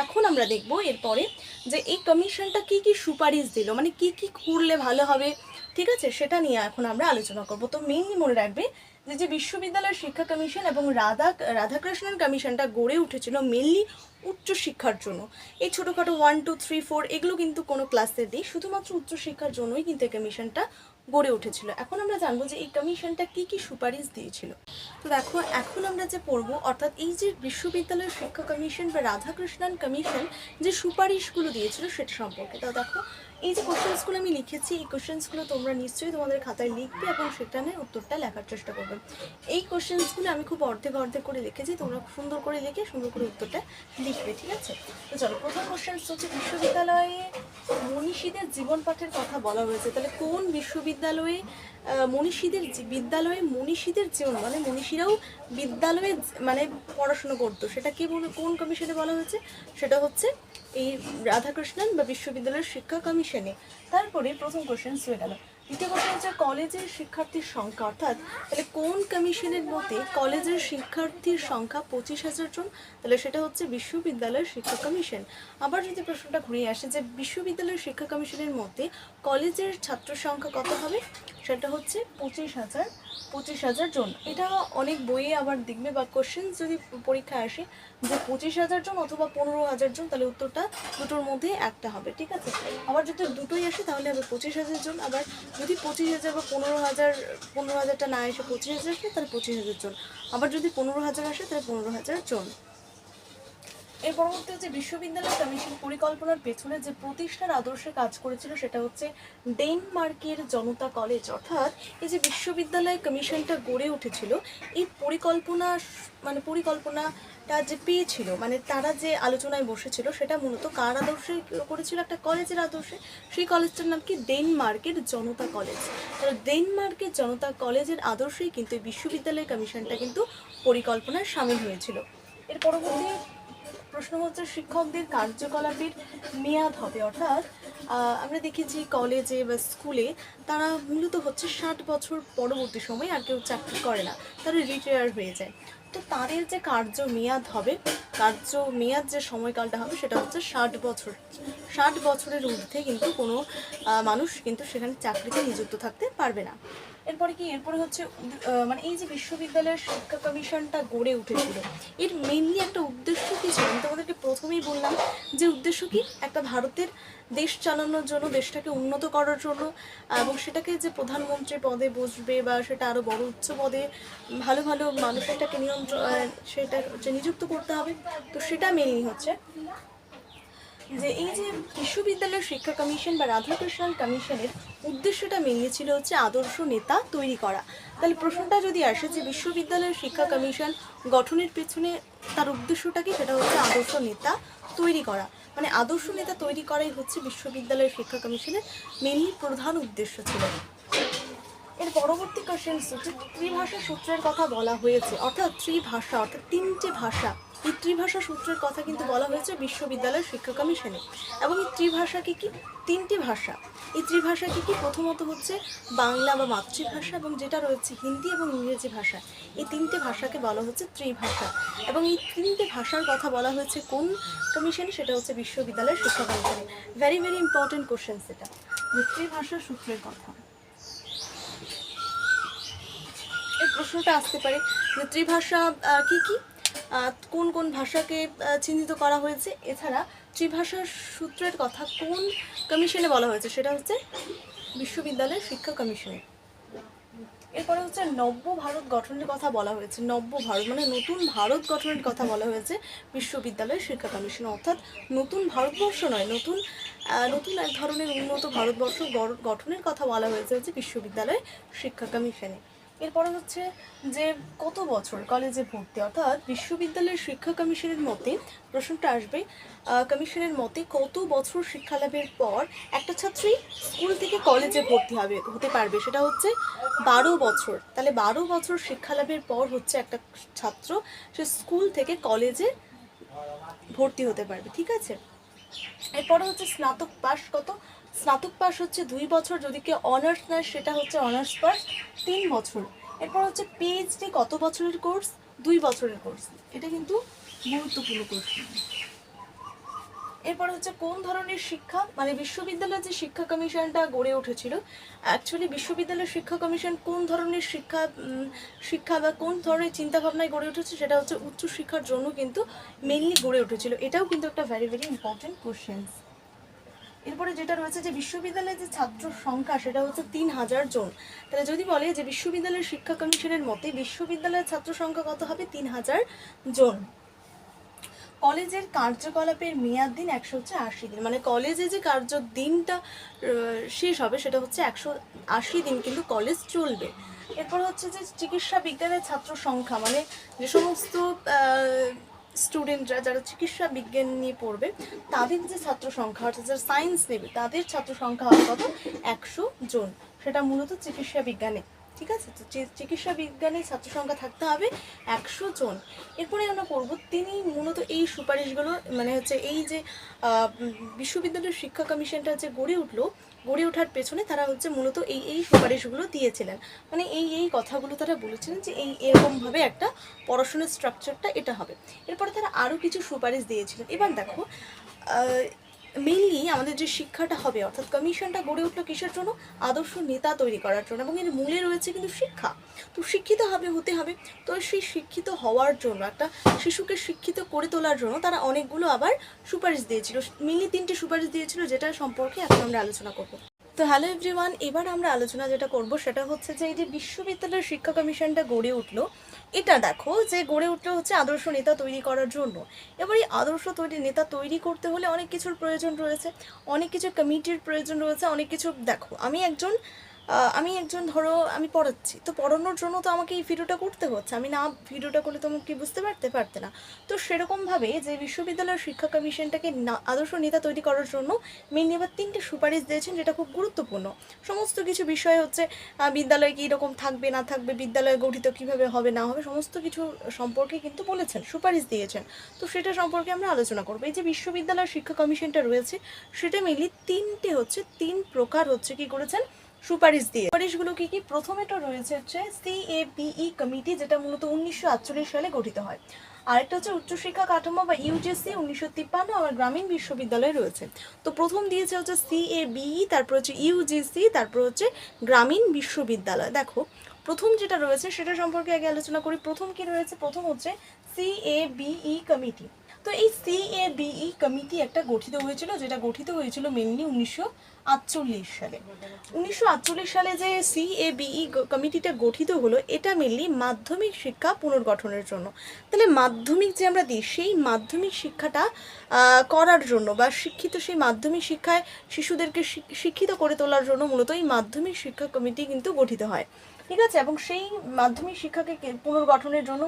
এখন আমরা দেখব এরপরে যে এই কমিশনটা কি কি সুপারিশ দিল, মানে কি কি করলে ভালো হবে, ঠিক আছে, সেটা নিয়ে এখন আমরা আলোচনা করব। তো মেইনলি মনে রাখবে যে বিশ্ববিদ্যালয় শিক্ষা কমিশন এবং রাধাকৃষ্ণন কমিশনটা গড়ে উঠেছিল মেইনলি উচ্চশিক্ষার জন্য। এই ছোটোখাটো 1, 2, 3, 4 এগুলো কিন্তু কোনো ক্লাসে দিই, শুধুমাত্র উচ্চশিক্ষার জন্যই কিন্তু এই কমিশনটা গড়ে উঠেছিল। এখন আমরা জানবো যে এই কমিশনটা কি কি সুপারিশ দিয়েছিল। তো দেখো এখন আমরা যে পড়বো, অর্থাৎ এই যে বিশ্ববিদ্যালয় শিক্ষা কমিশন বা রাধাকৃষ্ণন কমিশন যে সুপারিশগুলো দিয়েছিল সেটা সম্পর্কে। তো দেখো এই যে কোশ্চেন্সগুলো আমি লিখেছি, এই কোশ্চেন্সগুলো তোমরা নিশ্চয়ই তোমাদের খাতায় লিখবে এবং সেখানে উত্তরটা লেখার চেষ্টা করবে। এই কোশ্চেন্সগুলো আমি খুব অর্ধেক অর্ধেক করে লিখেছি, তোমরা সুন্দর করে লিখে সুন্দর করে উত্তরটা লিখবে, ঠিক আছে? তো চলো, প্রথম কোশ্চেন্স হচ্ছে বিশ্ববিদ্যালয়ে মনীষীদের জীবন পাঠের কথা বলা হয়েছে। তাহলে কোন বিশ্ববিদ্যালয়ে মনীষীদের জীবন, মানে মনীষীরাও বিদ্যালয়ে মানে পড়াশোনা করতো, সেটা কে বলে, কোন কমিশনে বলা হয়েছে? সেটা হচ্ছে এই রাধাকৃষ্ণন বা বিশ্ববিদ্যালয়ের শিক্ষা কমিশনে। তারপরে প্রথম কোশ্চেন হয়ে গেল। দ্বিতীয় কোশ্চেন হচ্ছে কলেজের শিক্ষার্থীর সংখ্যা, অর্থাৎ তাহলে কোন কমিশনের মতে কলেজের শিক্ষার্থীর সংখ্যা 25,000 জন? তাহলে সেটা হচ্ছে বিশ্ববিদ্যালয়ের শিক্ষা কমিশন। আবার যদি প্রশ্নটা ঘুরিয়ে আসে যে বিশ্ববিদ্যালয়ের শিক্ষা কমিশনের মতে কলেজের ছাত্র সংখ্যা কত হবে, সেটা হচ্ছে 25,000 জন। এটা অনেক বইয়ে আবার দেখবে বা কোশ্চেন যদি পরীক্ষায় আসে যে 25,000 জন অথবা 15,000 জন, তাহলে উত্তরটা দুটোর মধ্যে একটা হবে, ঠিক আছে? আবার যদি দুটোই আসে তাহলে হবে 25,000 জন। আবার যদি 25,000 বা 15,000টা না এসে 25,000 আসে তাহলে 25,000 জন। আবার যদি 15,000 আসে তাহলে 15,000 জন। এর পরবর্তী হচ্ছে বিশ্ববিদ্যালয় কমিশন পরিকল্পনার পেছনে যে প্রতিষ্ঠার আদর্শে কাজ করেছিল সেটা হচ্ছে ডেনমার্কের জনতা কলেজ। অর্থাৎ এই যে বিশ্ববিদ্যালয় কমিশনটা গড়ে উঠেছিল, এই পরিকল্পনাটা যে পেয়েছিল, মানে তারা যে আলোচনায় বসেছিল সেটা মূলত কার আদর্শে করেছিল? একটা কলেজের আদর্শে। সেই কলেজটার নাম কি? ডেনমার্কের জনতা কলেজ। তাহলে ডেনমার্কের জনতা কলেজের আদর্শেই কিন্তু এই বিশ্ববিদ্যালয় কমিশনটা কিন্তু পরিকল্পনায় সামিল হয়েছিল। এর পরবর্তী প্রশ্ন হচ্ছে শিক্ষকদের কার্যকলাপের মেয়াদ হবে, অর্থাৎ আমরা দেখেছি কলেজে বা স্কুলে তারা মূলত হচ্ছে 60 বছর পরবর্তী সময় আর কেউ চাকরি করে না, তারা রিটায়ার হয়ে যায়। তো তাদের যে কার্য মেয়াদ যে সময়কালটা হবে সেটা হচ্ছে 60 বছর। 60 বছরের ঊর্ধ্বে কিন্তু কোনো মানুষ কিন্তু সেখানে চাকরিতে নিযুক্ত থাকতে পারবে না। এরপরে হচ্ছে মানে এই যে বিশ্ববিদ্যালয়ের শিক্ষা কমিশনটা গড়ে উঠেছিল, এর মেইনলি একটা উদ্দেশ্য কী ছিল? আমি তোমাদেরকে প্রথমেই বললাম যে উদ্দেশ্য কি, একটা ভারতের দেশ চালানোর জন্য, দেশটাকে উন্নত করার জন্য, এবং সেটাকে যে প্রধানমন্ত্রী পদে বসবে বা সেটা আরও বড় উচ্চ পদে ভালো ভালো মানুষ সেটাকে সেটা নিযুক্ত করতে হবে। তো সেটা মেইনলি হচ্ছে যে এই যে বিশ্ববিদ্যালয়ের শিক্ষা কমিশন বা রাধাকৃষ্ণন কমিশনের উদ্দেশ্যটা মেনে ছিল হচ্ছে আদর্শ নেতা তৈরি করা। তাহলে প্রশ্নটা যদি আসে যে বিশ্ববিদ্যালয়ের শিক্ষা কমিশন গঠনের পেছনে তার উদ্দেশ্যটা কি, সেটা হচ্ছে আদর্শ নেতা তৈরি করা। মানে আদর্শ নেতা তৈরি করাই হচ্ছে বিশ্ববিদ্যালয়ের শিক্ষা কমিশনের মেনলি প্রধান উদ্দেশ্য ছিল। এর পরবর্তী কোশ্চেন হচ্ছে ত্রিভাষা সূত্রের কথা বলা হয়েছে, অর্থাৎ ত্রিভাষা অর্থাৎ তিনটে ভাষা। এই ত্রিভাষা সূত্রের কথা কিন্তু বলা হয়েছে বিশ্ববিদ্যালয়ের শিক্ষা কমিশনে। এবং এই ত্রিভাষা কি? তিনটি ভাষা। এই ত্রিভাষা কি? প্রথমত হচ্ছে বাংলা বা মাতৃভাষা, এবং যেটা রয়েছে হিন্দি এবং ইংরেজি ভাষা। এই তিনটে ভাষাকে বলা হচ্ছে ত্রিভাষা। এবং এই তিনটে ভাষার কথা বলা হয়েছে কোন কমিশনে? সেটা হচ্ছে বিশ্ববিদ্যালয়ের শিক্ষা কমিশনে। ভেরি ভেরি ইম্পর্টেন্ট কোশ্চেন সেটা, ত্রিভাষা সূত্রের কথা। এই প্রশ্নটা আসতে পারে যে ত্রিভাষা কি কি, কোন কোন ভাষাকে চিহ্নিত করা হয়েছে। এছাড়া ত্রিভাষা সূত্রের কথা কোন কমিশনে বলা হয়েছে? সেটা হচ্ছে বিশ্ববিদ্যালয়ের শিক্ষা কমিশনে। এরপরে হচ্ছে নব্য ভারত গঠনের কথা বলা হয়েছে। নব্য ভারত মানে নতুন ভারত গঠনের কথা বলা হয়েছে বিশ্ববিদ্যালয়ের শিক্ষা কমিশন। অর্থাৎ নতুন ভারতবর্ষ নয়, নতুন এক ধরনের উন্নত ভারতবর্ষ গঠনের কথা বলা হয়েছে বিশ্ববিদ্যালয় শিক্ষা কমিশনে। এরপরে হচ্ছে যে কত বছর কলেজে ভর্তি, অর্থাৎ বিশ্ববিদ্যালয়ের শিক্ষা কমিশনের মতে প্রশ্নটা আসবে কমিশনের মতে কত বছর শিক্ষালাভের পর একটা ছাত্রী স্কুল থেকে কলেজে ভর্তি হতে পারবে? সেটা হচ্ছে 12 বছর। তাহলে 12 বছর শিক্ষালাভের পর হচ্ছে একটা ছাত্র সে স্কুল থেকে কলেজে ভর্তি হতে পারবে, ঠিক আছে? এরপরে হচ্ছে স্নাতক পাস কত? স্নাতক পাস হচ্ছে 2 বছর, যদি কেউ অনার্স নেয় সেটা হচ্ছে অনার্স পাস 3 বছর। এরপর হচ্ছে পিএইচডি কত বছরের কোর্স? 2 বছরের কোর্স। এটা কিন্তু গুরুত্বপূর্ণ কোশ্চেন। এরপর হচ্ছে কোন ধরনের শিক্ষা, মানে বিশ্ববিদ্যালয়ের যে শিক্ষা কমিশনটা গড়ে উঠেছিল, অ্যাকচুয়ালি বিশ্ববিদ্যালয়ের শিক্ষা কমিশন কোন ধরনের শিক্ষা বা কোন ধরনের চিন্তাভাবনায় গড়ে উঠেছে? সেটা হচ্ছে উচ্চশিক্ষার জন্য কিন্তু মেনলি গড়ে উঠেছিল। এটাও কিন্তু একটা ভেরি ভেরি ইম্পর্টেন্ট কোশ্চেন। এরপরে যেটা রয়েছে যে বিশ্ববিদ্যালয়ের যে ছাত্র সংখ্যা সেটা হচ্ছে 3,000 জন। তাহলে যদি বলে যে বিশ্ববিদ্যালয়ের শিক্ষা কমিশনের মতে বিশ্ববিদ্যালয়ের ছাত্র সংখ্যা কত হবে? 3,000 জন। কলেজের কার্যকলাপের মেয়াদ দিন 180 দিন, মানে কলেজে যে কার্য দিনটা শেষ হবে সেটা হচ্ছে 180 দিন কিন্তু কলেজ চলবে। এরপর হচ্ছে যে চিকিৎসা বিজ্ঞানের ছাত্র সংখ্যা, মানে যে সমস্ত স্টুডেন্টরা যারা চিকিৎসা বিজ্ঞান নিয়ে পড়বে তাদের যে ছাত্র সংখ্যা, অর্থাৎ যারা সায়েন্স নেবে তাদের ছাত্র সংখ্যা হবে কত, 100 জন। সেটা মূলত চিকিৎসা বিজ্ঞানে, ঠিক আছে। তো চিকিৎসা বিজ্ঞানে ছাত্র সংখ্যা থাকতে হবে 100 জন। এরপরে আমরা করব, তিনি মূলত এই সুপারিশগুলো, মানে হচ্ছে এই যে বিশ্ববিদ্যালয়ের শিক্ষা কমিশনটা যে গড়ে ওঠার পেছনে তারা হচ্ছে মূলত এই সুপারিশগুলো দিয়েছিলেন, মানে এই কথাগুলো তারা বলেছিলেন যে এরকমভাবে একটা পড়াশোনার স্ট্রাকচারটা এটা হবে। এরপরে তারা আরও কিছু সুপারিশ দিয়েছিলেন। এবার দেখো, মেইনলি আমাদের যে শিক্ষাটা হবে, অর্থাৎ কমিশনটা গড়ে উঠলো কিসের জন্য, আদর্শ নেতা তৈরি করার জন্য, এবং এর মূলে রয়েছে কিন্তু শিক্ষা। তো শিক্ষিত হতে হবে, তো সেই শিক্ষিত হওয়ার জন্য, একটা শিশুকে শিক্ষিত করে তোলার জন্য তারা অনেকগুলো আবার সুপারিশ দিয়েছিল। মেইনলি 3টে সুপারিশ দিয়েছিল, যেটা সম্পর্কে এখন আমরা আলোচনা করব। তো হ্যালো এভরিওয়ান, এবার আমরা আলোচনা যেটা করব সেটা হচ্ছে যে এই যে বিশ্ববিদ্যালয়ের শিক্ষা কমিশনটা গড়ে উঠলো, এটা দেখো যে গড়ে উঠলো হচ্ছে আদর্শ নেতা তৈরি করার জন্য। এবার এই আদর্শ নেতা তৈরি করতে হলে অনেক কিছুর প্রয়োজন রয়েছে, অনেক কিছু কমিটির প্রয়োজন রয়েছে, অনেক কিছু। দেখো আমি একজন ধরো আমি পড়াচ্ছি, তো পড়ানোর জন্য তো আমাকে এই ভিডিওটা করতে হচ্ছে, আমি না ভিডিওটা করলে তুমি কি বুঝতে পারতে না। তো সেরকমভাবে যে বিশ্ববিদ্যালয়ের শিক্ষা কমিশনটাকে আদর্শ নেতা তৈরি করার জন্য মেনলি এবার 3টে সুপারিশ দিয়েছেন, যেটা খুব গুরুত্বপূর্ণ। সমস্ত কিছু বিষয় হচ্ছে বিদ্যালয় কী রকম থাকবে না থাকবে, বিদ্যালয় গঠিত কীভাবে হবে না হবে, সমস্ত কিছু সম্পর্কে কিন্তু বলেছেন, সুপারিশ দিয়েছেন। তো সেটা সম্পর্কে আমরা আলোচনা করবো। এই যে বিশ্ববিদ্যালয়ের শিক্ষা কমিশনটা রয়েছে সেটা মেনলি 3 প্রকার হচ্ছে কি করেছেন, সুপারিশ দিয়ে। সুপারিশগুলো কি কি, প্রথমেটা রয়েছে হচ্ছে CABE কমিটি, যেটা মূলত 1948 সালে গঠিত হয়। আরেকটা হচ্ছে উচ্চশিক্ষা কাঠামো বা ইউজিসি 1953, আমার গ্রামীণ বিশ্ববিদ্যালয় রয়েছে। তো প্রথম দিয়েছে হচ্ছে CABE, তারপর হচ্ছে ইউজিসি, তারপর হচ্ছে গ্রামীণ বিশ্ববিদ্যালয়। দেখো প্রথম যেটা রয়েছে সেটা সম্পর্কে আগে আলোচনা করি। প্রথম কি রয়েছে, প্রথম হচ্ছে CABE কমিটি। তো এই CABE কমিটি একটা গঠিত হয়েছিল, যেটা গঠিত হয়েছিল মেনলি 1948 সালে। 1948 সালে যে CABE কমিটিটা গঠিত হলো, এটা মেনলি মাধ্যমিক শিক্ষা পুনর্গঠনের জন্য। তাহলে মাধ্যমিক যে আমরা দিই, সেই মাধ্যমিক শিক্ষাটা করার জন্য বা সেই মাধ্যমিক শিক্ষায় শিশুদেরকে শিক্ষিত করে তোলার জন্য মূলত এই মাধ্যমিক শিক্ষা কমিটি কিন্তু গঠিত হয়, ঠিক আছে। এবং সেই মাধ্যমিক শিক্ষাকে পুনর্গঠনের জন্য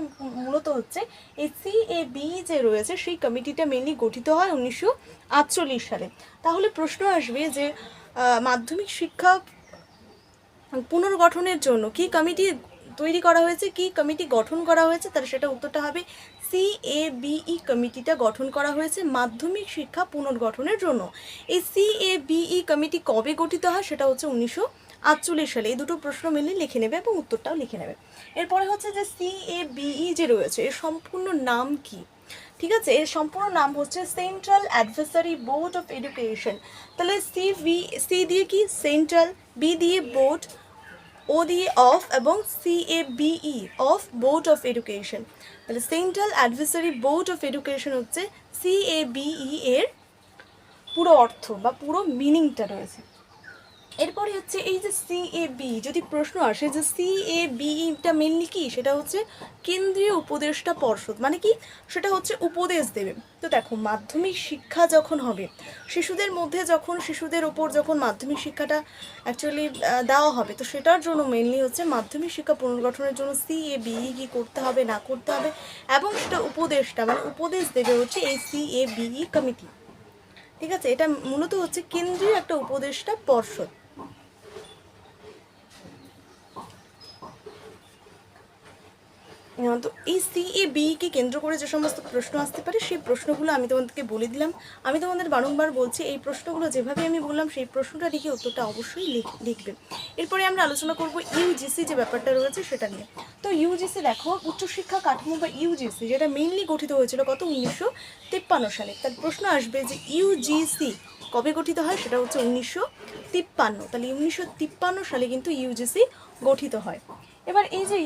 মূলত হচ্ছে এই CABE যে রয়েছে সেই কমিটিটা মেনলি গঠিত হয় 1948 সালে। তাহলে প্রশ্ন আসবে যে মাধ্যমিক শিক্ষা পুনর্গঠনের জন্য কি কমিটি তৈরি করা হয়েছে, কি কমিটি গঠন করা হয়েছে, তার সেটা উত্তরটা হবে CABE কমিটিটা গঠন করা হয়েছে মাধ্যমিক শিক্ষা পুনর্গঠনের জন্য। এই CABE কমিটি কবে গঠিত হয়, সেটা হচ্ছে 1948 সালে। এই দুটো প্রশ্ন মেনলি লিখে নেবে এবং উত্তরটাও লিখে নেবে। এরপরে হচ্ছে যে CABE যে রয়েছে এর সম্পূর্ণ নাম কি, ঠিক আছে। এর সম্পূর্ণ নাম হচ্ছে central advisory board of education. তাহলে সি দিয়ে কি সেন্ট্রাল, বি দিয়ে বোর্ড, ও দিয়ে অফ, এবং CABE of board of education. তাহলে central advisory board of education হচ্ছে CABE এর পুরো অর্থ বা পুরো মিনিংটা রয়েছে। এরপরে হচ্ছে এই যে CABE, যদি প্রশ্ন আসে যে CABEটা মেনলি কি, সেটা হচ্ছে কেন্দ্রীয় উপদেষ্টা পর্ষদ। মানে কি, সেটা হচ্ছে উপদেশ দেবে। তো দেখো মাধ্যমিক শিক্ষা যখন হবে, শিশুদের ওপর যখন মাধ্যমিক শিক্ষাটা অ্যাকচুয়ালি দেওয়া হবে, তো সেটার জন্য মেনলি হচ্ছে মাধ্যমিক শিক্ষা পুনর্গঠনের জন্য CABE কি করতে হবে না করতে হবে, এবং সেটা উপদেশ দেবে হচ্ছে এই CABE কমিটি, ঠিক আছে। এটা মূলত হচ্ছে কেন্দ্রীয় একটা উপদেষ্টা পর্ষদ। তো এই CABE-কে কেন্দ্র করে যে সমস্ত প্রশ্ন আসতে পারে সেই প্রশ্নগুলো আমি তোমাদেরকে বলে দিলাম। আমি তোমাদের বারংবার বলছি এই প্রশ্নগুলো যেভাবে আমি বললাম সেই প্রশ্নটা লিখে উত্তরটা অবশ্যই লিখবে। এরপরে আমরা আলোচনা করব ইউজিসি যে ব্যাপারটা রয়েছে সেটা নিয়ে। তো ইউজিসি দেখো, উচ্চশিক্ষা কাঠামো বা ইউজিসি, যেটা মেইনলি গঠিত হয়েছিল কত, 1953 সালে। তার প্রশ্ন আসবে যে ইউজিসি কবে গঠিত হয়, সেটা হচ্ছে 1953। তাহলে 1953 সালে কিন্তু ইউজিসি গঠিত হয়। এবার এই যে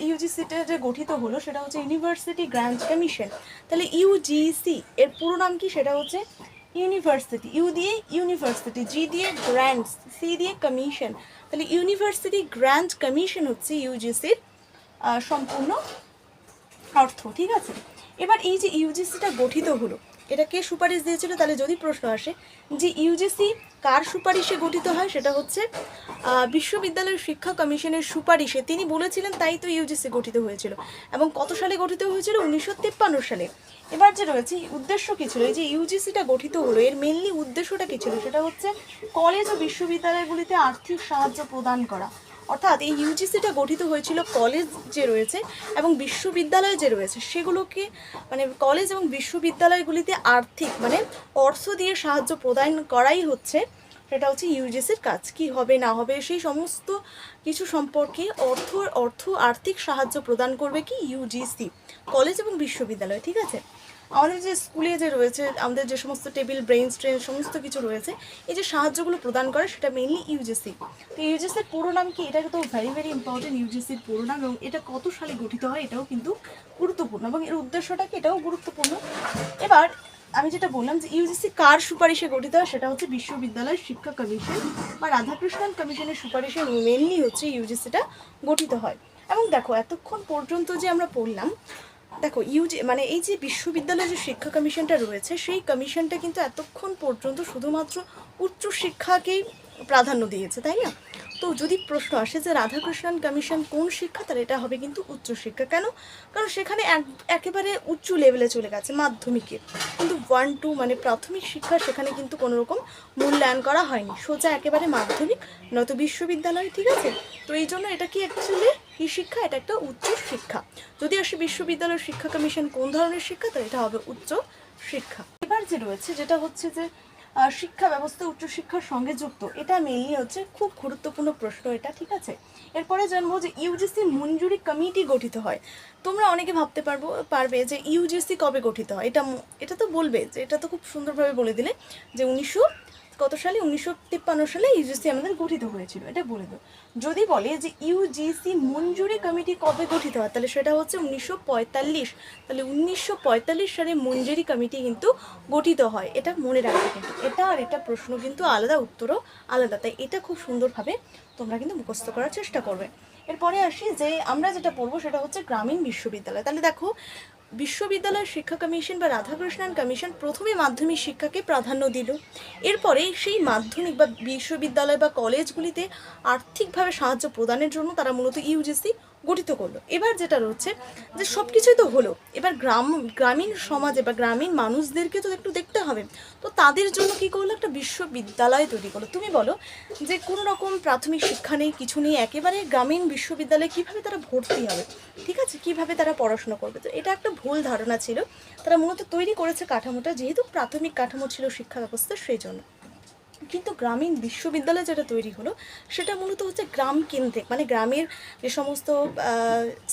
ইউজিসিটা যে গঠিত হলো সেটা হচ্ছে ইউনিভার্সিটি গ্র্যান্ট কমিশন। তাহলে ইউজিসি এর পুরো নাম কি, সেটা হচ্ছে ইউনিভার্সিটি, ইউ দিয়ে ইউনিভার্সিটি, জি দিয়ে গ্র্যান্টস, সি দিয়ে কমিশন। তাহলে ইউনিভার্সিটি গ্র্যান্ট কমিশন হচ্ছে ইউজিসির সম্পূর্ণ অর্থ, ঠিক আছে। এবার এই যে ইউজিসিটা গঠিত হলো, এটা কে সুপারিশ দিয়েছিল? তাহলে যদি প্রশ্ন আসে যে ইউজিসি কার সুপারিশে গঠিত হয়, সেটা হচ্ছে বিশ্ববিদ্যালয় শিক্ষা কমিশনের সুপারিশে। তিনি বলেছিলেন, তাই তো ইউজিসি গঠিত হয়েছিল। এবং কত সালে গঠিত হয়েছিল? 1953 সালে। এবার যে রয়েছে উদ্দেশ্য কী ছিল, এই যে ইউজিসিটা গঠিত হলো, এর মেনলি উদ্দেশ্যটা কী ছিল? সেটা হচ্ছে কলেজ ও বিশ্ববিদ্যালয়গুলিতে আর্থিক সাহায্য প্রদান করা। অর্থাৎ এই ইউজিসিটা গঠিত হয়েছিল কলেজ যে রয়েছে এবং বিশ্ববিদ্যালয় যে রয়েছে সেগুলোকে, মানে কলেজ এবং বিশ্ববিদ্যালয়গুলিতে আর্থিক মানে অর্থ দিয়ে সাহায্য প্রদান করাই হচ্ছে, সেটা হচ্ছে ইউজিসির কাজ। কি হবে না হবে সেই সমস্ত কিছু সম্পর্কে আর্থিক সাহায্য প্রদান করবে কি ইউজিসি, কলেজ এবং বিশ্ববিদ্যালয়। ঠিক আছে, আমাদের যে স্কুলে যে রয়েছে, আমাদের যে সমস্ত টেবিল, ব্রেইন স্ট্রেন সমস্ত কিছু রয়েছে, এই যে সাহায্যগুলো প্রদান করে সেটা মেইনলি ইউজিসি। তো ইউজিসির পুরো নাম কি? এটা তো ভেরি ভেরি ইম্পর্টেন্ট, ইউজিসির পুরো নাম, এবং এটা কত সালে গঠিত হয় এটাও কিন্তু গুরুত্বপূর্ণ, এবং এর উদ্দেশ্যটা কি এটাও গুরুত্বপূর্ণ। এবার আমি যেটা বললাম যে ইউজিসি কার সুপারিশে গঠিত হয়, সেটা হচ্ছে বিশ্ববিদ্যালয় শিক্ষা কমিশন বা রাধাকৃষ্ণন কমিশনের সুপারিশে মেনলি হচ্ছে ইউজিসিটা গঠিত হয়। এবং দেখো এতক্ষণ পর্যন্ত যে আমরা পড়লাম, দেখো মানে এই যে বিশ্ববিদ্যালয় যে শিক্ষা কমিশনটা রয়েছে, সেই কমিশনটা কিন্তু এতক্ষণ পর্যন্ত শুধুমাত্র উচ্চশিক্ষাকেই প্রাধান্য দিয়েছে, তাই না? তো যদি প্রশ্ন আসে যে রাধাকৃষ্ণন কমিশন কোন শিক্ষা, তাহলে এটা হবে কিন্তু উচ্চশিক্ষা। কেন? কারণ সেখানে একেবারে উচ্চ লেভেলে চলে গেছে মাধ্যমিকে, কিন্তু 1-2 মানে প্রাথমিক শিক্ষা সেখানে কিন্তু কোনো রকম মূল্যায়ন করা হয়নি, সোজা একেবারে মাধ্যমিক নয়তো বিশ্ববিদ্যালয়। ঠিক আছে, তো এই জন্য এটা কি অ্যাকচুয়ালি কি শিক্ষা? এটা একটা উচ্চ শিক্ষা। যদি আসে বিশ্ববিদ্যালয় শিক্ষা কমিশন কোন ধরনের শিক্ষা, তাহলে এটা হবে উচ্চ শিক্ষা। এবার যে রয়েছে যেটা হচ্ছে যে শিক্ষা ব্যবস্থা উচ্চশিক্ষার সঙ্গে যুক্ত, এটা মেনলি হচ্ছে খুব গুরুত্বপূর্ণ প্রশ্ন এটা। ঠিক আছে, এরপরে জানবো যে ইউজিসি মঞ্জুরি কমিটি গঠিত হয়। তোমরা অনেকে ভাবতে পারবে যে ইউজিসি কবে গঠিত হয়, এটা তো বলবে যে, এটা তো খুব সুন্দরভাবে বলে দিলে যে কত সালে, 1953 সালে ইউজিসি আমাদের গঠিত হয়েছিল, এটা বলে দাও। যদি বলে যে ইউজিসি মঞ্জুরি কমিটি কবে গঠিত হয়, তাহলে সেটা হচ্ছে 1945। তাহলে 1945 সালে মঞ্জুরি কমিটি কিন্তু গঠিত হয়, এটা মনে রাখবে। কিন্তু এটা আর এটা প্রশ্ন কিন্তু আলাদা, উত্তরও আলাদা, তাই এটা খুব সুন্দরভাবে তোমরা কিন্তু মুখস্থ করার চেষ্টা করবে। এরপরে আসি যে আমরা যেটা পড়বো সেটা হচ্ছে গ্রামীণ বিশ্ববিদ্যালয়। তাহলে দেখো বিশ্ববিদ্যালয় শিক্ষা কমিশন বা রাধাকৃষ্ণন কমিশন প্রথমে মাধ্যমিক শিক্ষাকে প্রাধান্য দিল, এরপরে সেই মাধ্যমিক বা বিশ্ববিদ্যালয় বা কলেজগুলিতে আর্থিকভাবে সাহায্য প্রদানের জন্য তারা মূলত ইউজিসি গঠিত করলো। এবার যেটা রয়েছে যে সব কিছুই তো হলো, এবার গ্রামীণ সমাজে বা গ্রামীণ মানুষদেরকে তো একটু দেখতে হবে, তো তাদের জন্য কী করলো, একটা বিশ্ববিদ্যালয় তৈরি করলো। তুমি বলো যে কোনো রকম প্রাথমিক শিক্ষা নেই, কিছু নেই, একেবারে গ্রামীণ বিশ্ববিদ্যালয়ে কীভাবে তারা ভর্তি হবে, ঠিক আছে, কীভাবে তারা পড়াশোনা করবে? তো এটা একটা ভুল ধারণা ছিল, তারা মূলত তৈরি করেছে কাঠামোটা, যেহেতু প্রাথমিক কাঠামো ছিল শিক্ষা ব্যবস্থা সেই জন্য। কিন্তু গ্রামীণ বিশ্ববিদ্যালয় যেটা তৈরি হলো সেটা মূলত হচ্ছে গ্রাম কেন্দ্রিক, মানে গ্রামের যে সমস্ত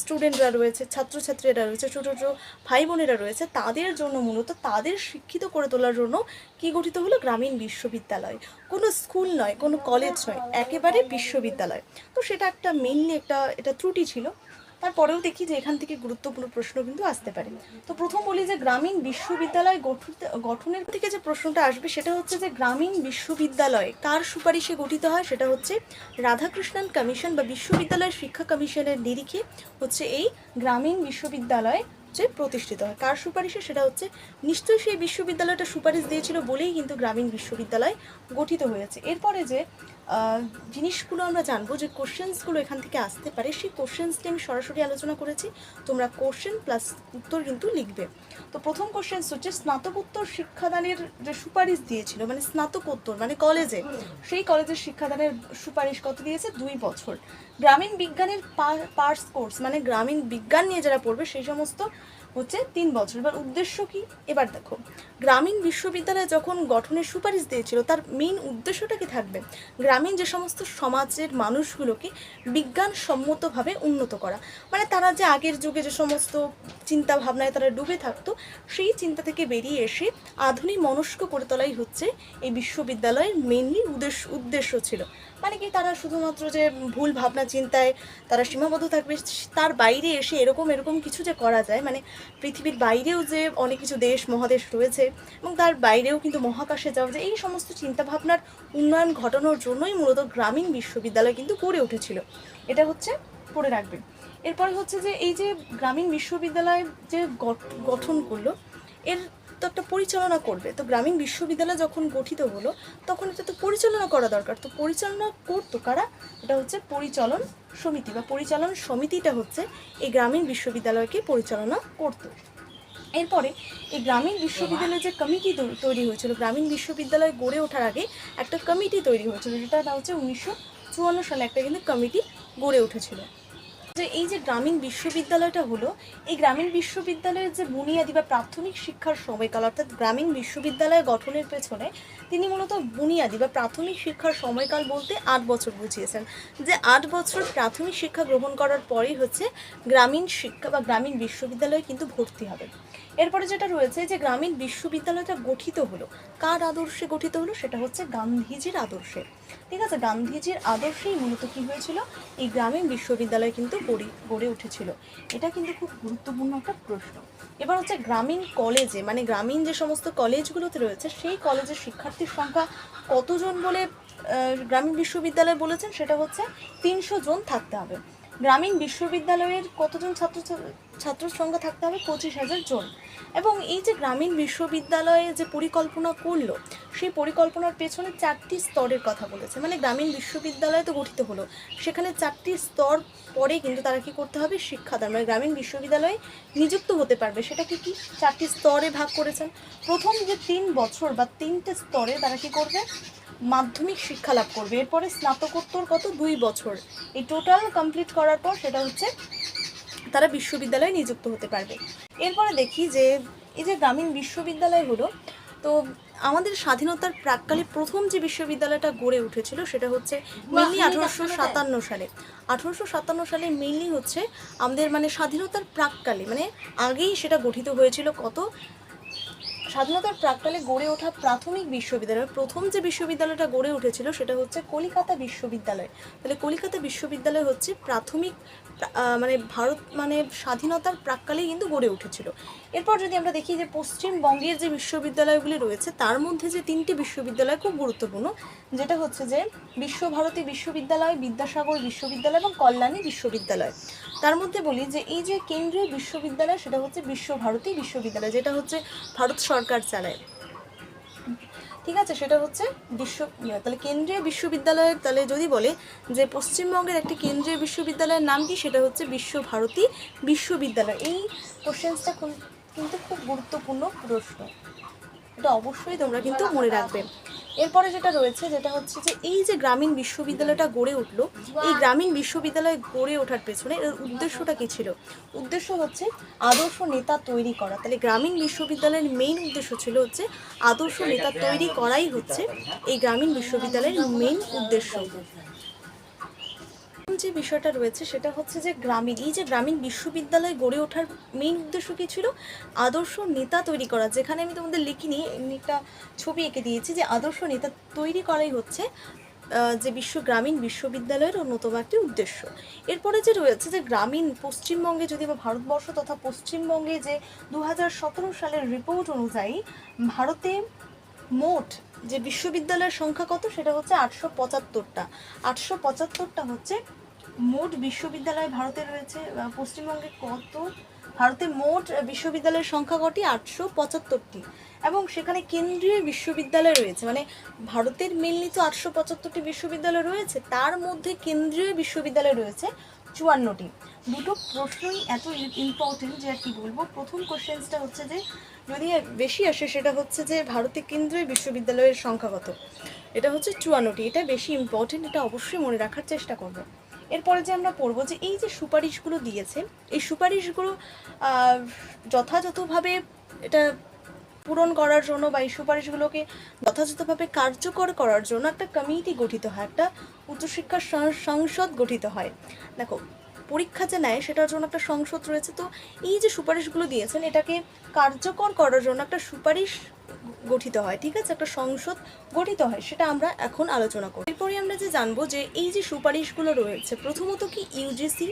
স্টুডেন্টরা রয়েছে, ছাত্রছাত্রীরা রয়েছে, ছোটো ছোটো ভাই বোনেরা রয়েছে, তাদের জন্য মূলত তাদের শিক্ষিত করে তোলার জন্য কী গঠিত হলো, গ্রামীণ বিশ্ববিদ্যালয়। কোনো স্কুল নয়, কোনো কলেজ নয়, একেবারে বিশ্ববিদ্যালয়। তো সেটা একটা মেইনলি এটা ত্রুটি ছিল। তারপরেও দেখি যে এখান থেকে গুরুত্বপূর্ণ প্রশ্ন কিন্তু আসতে পারে। তো প্রথম বলি যে গ্রামীণ বিশ্ববিদ্যালয় গঠনের থেকে যে প্রশ্নটা আসবে সেটা হচ্ছে যে গ্রামীণ বিশ্ববিদ্যালয় কার সুপারিশে গঠিত হয়, সেটা হচ্ছে রাধাকৃষ্ণন কমিশন বা বিশ্ববিদ্যালয় শিক্ষা কমিশনের নিরিখে হচ্ছে এই গ্রামীণ বিশ্ববিদ্যালয় প্রতিষ্ঠিত হয়। কার সুপারিশে, সেটা হচ্ছে নিশ্চয়ই সেই বিশ্ববিদ্যালয়টা সুপারিশ দিয়েছিল বলেই কিন্তু গ্রামীণ বিশ্ববিদ্যালয় গঠিত হয়েছে। এরপরে যে জিনিসগুলো আমরা জানবো, যে কোশ্চেন্সগুলো এখান থেকে আসতে পারে, সেই কোশ্চেন্সটি আমি সরাসরি আলোচনা করেছি, তোমরা কোশ্চেন প্লাস উত্তর কিন্তু লিখবে। তো প্রথম কোশ্চেন্স হচ্ছে স্নাতকোত্তর শিক্ষাদানের যে সুপারিশ দিয়েছিল, মানে স্নাতকোত্তর মানে কলেজে, সেই কলেজের শিক্ষাদানের সুপারিশ কত দিয়েছে, 2 বছর। গ্রামীণ বিজ্ঞানের পার্স কোর্স মানে গ্রামীণ বিজ্ঞান নিয়ে যারা পড়বে সেই সমস্ত হচ্ছে 3 বছর। এবার উদ্দেশ্য কি, এবার দেখো গ্রামীণ বিশ্ববিদ্যালয় যখন গঠনের সুপারিশ দিয়েছিল তার মেইন উদ্দেশ্যটা কি থাকবে, গ্রামীণ যে সমস্ত সমাজের মানুষগুলোকে বিজ্ঞানসম্মতভাবে উন্নত করা, মানে তারা যে আগের যুগে যে সমস্ত চিন্তা ভাবনায় তারা ডুবে থাকতো, সেই চিন্তা থেকে বেরিয়ে এসে আধুনিক মনস্ক করে তোলাই হচ্ছে এই বিশ্ববিদ্যালয়ের মেইনলি উদ্দেশ্য ছিল। মানে কি, তারা শুধুমাত্র যে ভুল ভাবনা চিন্তায় তারা সীমাবদ্ধ থাকবে, তার বাইরে এসে এরকম কিছু যে করা যায়, মানে পৃথিবীর বাইরেও যে অনেক কিছু দেশ মহাদেশ রয়েছে এবং তার বাইরেও কিন্তু মহাকাশে যাওয়া যায়, এই সমস্ত চিন্তাভাবনার উন্নয়ন ঘটানোর জন্যই মূলত গ্রামীণ বিশ্ববিদ্যালয় কিন্তু গড়ে উঠেছিল। এটা হচ্ছে পড়ে রাখবে। এরপরে হচ্ছে যে এই যে গ্রামীণ বিশ্ববিদ্যালয় যে গঠন করলো, এর তো একটা পরিচালনা করবে। তো গ্রামীণ বিশ্ববিদ্যালয় যখন গঠিত হলো তখন এটা তো পরিচালনা করা দরকার। তো পরিচালনা করতো কারা? এটা হচ্ছে পরিচালন সমিতি, বা পরিচালন সমিতিটা হচ্ছে এই গ্রামীণ বিশ্ববিদ্যালয়কে পরিচালনা করতো। এরপরে এই গ্রামীণ বিশ্ববিদ্যালয়ের যে কমিটি তৈরি হয়েছিল, গ্রামীণ বিশ্ববিদ্যালয় গড়ে ওঠার আগে একটা কমিটি তৈরি হয়েছিল, যেটা হচ্ছে 1954 সালে একটা কিন্তু কমিটি গড়ে উঠেছিল। যে এই যে গ্রামীণ বিশ্ববিদ্যালয়টা হলো, এই গ্রামীণ বিশ্ববিদ্যালয়ের যে বুনিয়াদী বা প্রাথমিক শিক্ষার সময়কাল, অর্থাৎ গ্রামীণ বিশ্ববিদ্যালয় গঠনের পেছনে তিনি মূলত বুনিয়াদী বা প্রাথমিক শিক্ষার সময়কাল বলতে 8 বছর বুঝিয়েছেন, যে 8 বছর প্রাথমিক শিক্ষা গ্রহণ করার পরেই হচ্ছে গ্রামীণ শিক্ষা বা গ্রামীণ বিশ্ববিদ্যালয়ে কিন্তু ভর্তি হবে। এরপরে যেটা রয়েছে যে গ্রামীণ বিশ্ববিদ্যালয়টা গঠিত হলো কার আদর্শে গঠিত হলো? সেটা হচ্ছে গান্ধীজির আদর্শে। ঠিক আছে, গান্ধীজির আদর্শেই মূলত কী হয়েছিল, এই গ্রামীণ বিশ্ববিদ্যালয় কিন্তু গড়ে উঠেছিল। এটা কিন্তু খুব গুরুত্বপূর্ণ একটা প্রশ্ন। এবার হচ্ছে গ্রামীণ কলেজে, মানে গ্রামীণ যে সমস্ত কলেজগুলোতে রয়েছে সেই কলেজের শিক্ষার্থীর সংখ্যা কতজন বলে গ্রামীণ বিশ্ববিদ্যালয় বলেছেন? সেটা হচ্ছে 300 জন থাকতে হবে। গ্রামীণ বিশ্ববিদ্যালয়ের কতজন ছাত্র সংখ্যা থাকতে হবে? 25,000 জন। এবং এই যে গ্রামীণ বিশ্ববিদ্যালয়ে যে পরিকল্পনা করলো, সেই পরিকল্পনার পেছনে 4টি স্তরের কথা বলেছে। মানে গ্রামীণ বিশ্ববিদ্যালয় তো গঠিত হলো, সেখানে 4টি স্তর পরে কিন্তু তারা কি করতে হবে? শিক্ষাদান, মানে গ্রামীণ বিশ্ববিদ্যালয়ে নিযুক্ত হতে পারবে। সেটা কি 4টি স্তরে ভাগ করেছেন। প্রথম যে 3 বছর বা 3টে স্তরে তারা কি করবে? মাধ্যমিক শিক্ষা লাভ করবে। এরপরে স্নাতকোত্তর 2 বছর। এই টোটাল কমপ্লিট করার পর সেটা হচ্ছে তারা বিশ্ববিদ্যালয়ে নিযুক্ত হতে পারবে। এরপরে দেখি যে এই যে গ্রামীণ বিশ্ববিদ্যালয় হলো, তো আমাদের স্বাধীনতার প্রাক্কালে প্রথম যে বিশ্ববিদ্যালয়টা গড়ে উঠেছিল সেটা হচ্ছে মেনলি 1857 সালে। 1857 সালে মেনলি হচ্ছে আমাদের মানে স্বাধীনতার প্রাক্কালে, মানে আগেই সেটা গঠিত হয়েছিল। স্বাধীনতার প্রাক্কালে গড়ে ওঠা প্রাথমিক বিশ্ববিদ্যালয়, প্রথম যে বিশ্ববিদ্যালয়টা গড়ে উঠেছিল সেটা হচ্ছে কলিকাতা বিশ্ববিদ্যালয়। তাহলে কলিকাতা বিশ্ববিদ্যালয় হচ্ছে প্রাথমিক মানে ভারত মানে স্বাধীনতার প্রাক্কালেই কিন্তু গড়ে উঠেছিল। এরপর যদি আমরা দেখি যে পশ্চিমবঙ্গের যে বিশ্ববিদ্যালয়গুলি রয়েছে তার মধ্যে যে 3টি বিশ্ববিদ্যালয় খুব গুরুত্বপূর্ণ, যেটা হচ্ছে যে বিশ্বভারতী বিশ্ববিদ্যালয়, বিদ্যাসাগর বিশ্ববিদ্যালয় এবং কল্যাণী বিশ্ববিদ্যালয়। তার মধ্যে বলি যে এই যে কেন্দ্রীয় বিশ্ববিদ্যালয় সেটা হচ্ছে বিশ্বভারতী বিশ্ববিদ্যালয়, যেটা হচ্ছে ভারত সরকার চালায়। ঠিক আছে, সেটা হচ্ছে তাহলে কেন্দ্রীয় বিশ্ববিদ্যালয়ের, তাহলে যদি বলে যে পশ্চিমবঙ্গের একটি কেন্দ্রীয় বিশ্ববিদ্যালয়ের নাম কি, সেটা হচ্ছে বিশ্বভারতী বিশ্ববিদ্যালয়। এই কোশ্চেন্সটা কিন্তু খুব গুরুত্বপূর্ণ প্রশ্ন, এটা অবশ্যই তোমরা কিন্তু মনে রাখবে। এরপরে যেটা রয়েছে যেটা হচ্ছে যে এই যে গ্রামীণ বিশ্ববিদ্যালয়টা গড়ে উঠলো, এই গ্রামীণ বিশ্ববিদ্যালয় গড়ে ওঠার পেছনে এর উদ্দেশ্যটা কী ছিল? উদ্দেশ্য হচ্ছে আদর্শ নেতা তৈরি করা। তাহলে গ্রামীণ বিশ্ববিদ্যালয়ের মেইন উদ্দেশ্য ছিল হচ্ছে আদর্শ নেতা তৈরি করাই হচ্ছে এই গ্রামীণ বিশ্ববিদ্যালয়ের মেইন উদ্দেশ্য। যে বিষয়টা রয়েছে সেটা হচ্ছে যে এই যে গ্রামীণ বিশ্ববিদ্যালয় গড়ে ওঠার মেইন উদ্দেশ্য কী ছিল? আদর্শ নেতা তৈরি করা। যেখানে আমি তোমাদের লিখিনি, এমনি একটা ছবি এঁকে দিয়েছি যে আদর্শ নেতা তৈরি করাই হচ্ছে যে গ্রামীণ বিশ্ববিদ্যালয়ের অন্যতম একটি উদ্দেশ্য। এরপরে যে রয়েছে যে গ্রামীণ পশ্চিমবঙ্গে যদি বা ভারতবর্ষ তথা পশ্চিমবঙ্গে যে 2017 সালের রিপোর্ট অনুযায়ী ভারতে মোট যে বিশ্ববিদ্যালয়ের সংখ্যা কত? সেটা হচ্ছে 875টা। 875টা হচ্ছে মোট বিশ্ববিদ্যালয় ভারতে রয়েছে। পশ্চিমবঙ্গে ভারতে মোট বিশ্ববিদ্যালয়ের সংখ্যা কটি? 875টি। এবং সেখানে কেন্দ্রীয় বিশ্ববিদ্যালয় রয়েছে, মানে ভারতের মেনলি তো 875টি বিশ্ববিদ্যালয় রয়েছে, তার মধ্যে কেন্দ্রীয় বিশ্ববিদ্যালয় রয়েছে 54টি। দুটো প্রশ্নই এত ইম্পর্টেন্ট যে আর কি বলবো। প্রথম কোশ্চেন্সটা হচ্ছে যে যদি বেশি আসে সেটা হচ্ছে যে ভারতের কেন্দ্রীয় বিশ্ববিদ্যালয়ের সংখ্যা কত? এটা হচ্ছে 54টি। এটা বেশি ইম্পর্টেন্ট, এটা অবশ্যই মনে রাখার চেষ্টা করবো। এরপরে যে আমরা পড়বো যে এই যে সুপারিশগুলো দিয়েছে, এই সুপারিশগুলো যথাযথভাবে এটা পূরণ করার জন্য বা এই সুপারিশগুলোকে যথাযথভাবে কার্যকর করার জন্য একটা কমিটি গঠিত হয়, একটা উচ্চশিক্ষা সংসদ গঠিত হয়। দেখো, পরীক্ষা যে নেয় সেটার জন্য একটা সংসদ রয়েছে। তো এই যে সুপারিশগুলো দিয়েছেন এটাকে কার্যকর করার জন্য একটা সুপারিশ গঠিত হয়, ঠিক আছে, একটা সংসদ গঠিত হয়, সেটা আমরা এখন আলোচনা করি। এরপরে আমরা যে জানবো যে এই যে সুপারিশগুলো রয়েছে, প্রথমত কি ইউজিসি,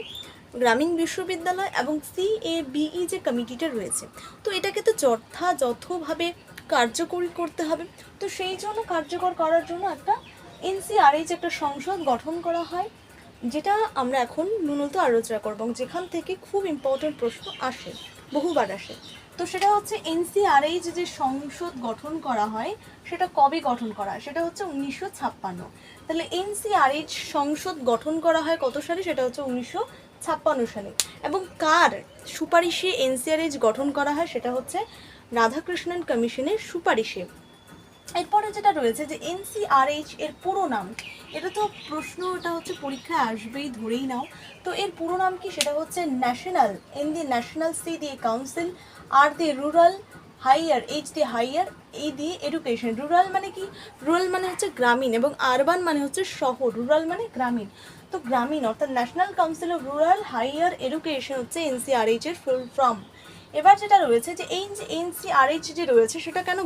গ্রামীণ বিশ্ববিদ্যালয় এবং CABE যে কমিটিটা রয়েছে, তো এটাকে তো যথাযথভাবে কার্যকরী করতে হবে। তো সেই জন্য কার্যকর করার জন্য একটা NCRH একটা সংসদ গঠন করা হয়। যেটা আমরা এখন ন্যূনত আলোচনা করব এবং যেখান থেকে খুব ইম্পর্টেন্ট প্রশ্ন আসে, বহুবার আসে। তো সেটা হচ্ছে এনসিআরএইচ যে সংসদ গঠন করা হয় সেটা কবে গঠন করা হয়? সেটা হচ্ছে 1956। তাহলে এনসিআরএইচ সংসদ গঠন করা হয় কত সালে? সেটা হচ্ছে 1956 সালে। এবং কার সুপারিশে এনসিআরএইচ গঠন করা হয়? সেটা হচ্ছে রাধাকৃষ্ণন কমিশনের সুপারিশে। এরপরে যেটা রয়েছে যে এনসিআরএইচ এর পুরো নাম, এটা তো প্রশ্ন, এটা হচ্ছে পরীক্ষায় আসবেই, ধরেই নাও। তো এর পুরো নাম কি? সেটা হচ্ছে ন্যাশনাল ইন the national C the council আর the rural higher H the higher এই দি এডুকেশন। রুরাল মানে কি? রুরাল মানে হচ্ছে গ্রামীণ এবং আরবান মানে হচ্ছে শহর। রুরাল মানে গ্রামীণ, তো গ্রামীণ অর্থাৎ national council of rural hire education হচ্ছে এনসিআরএইচ এর ফুল ফর্ম। এবার যেটা রয়েছে যে এই যে এনসিআরএইচ যে রয়েছে সেটা কেন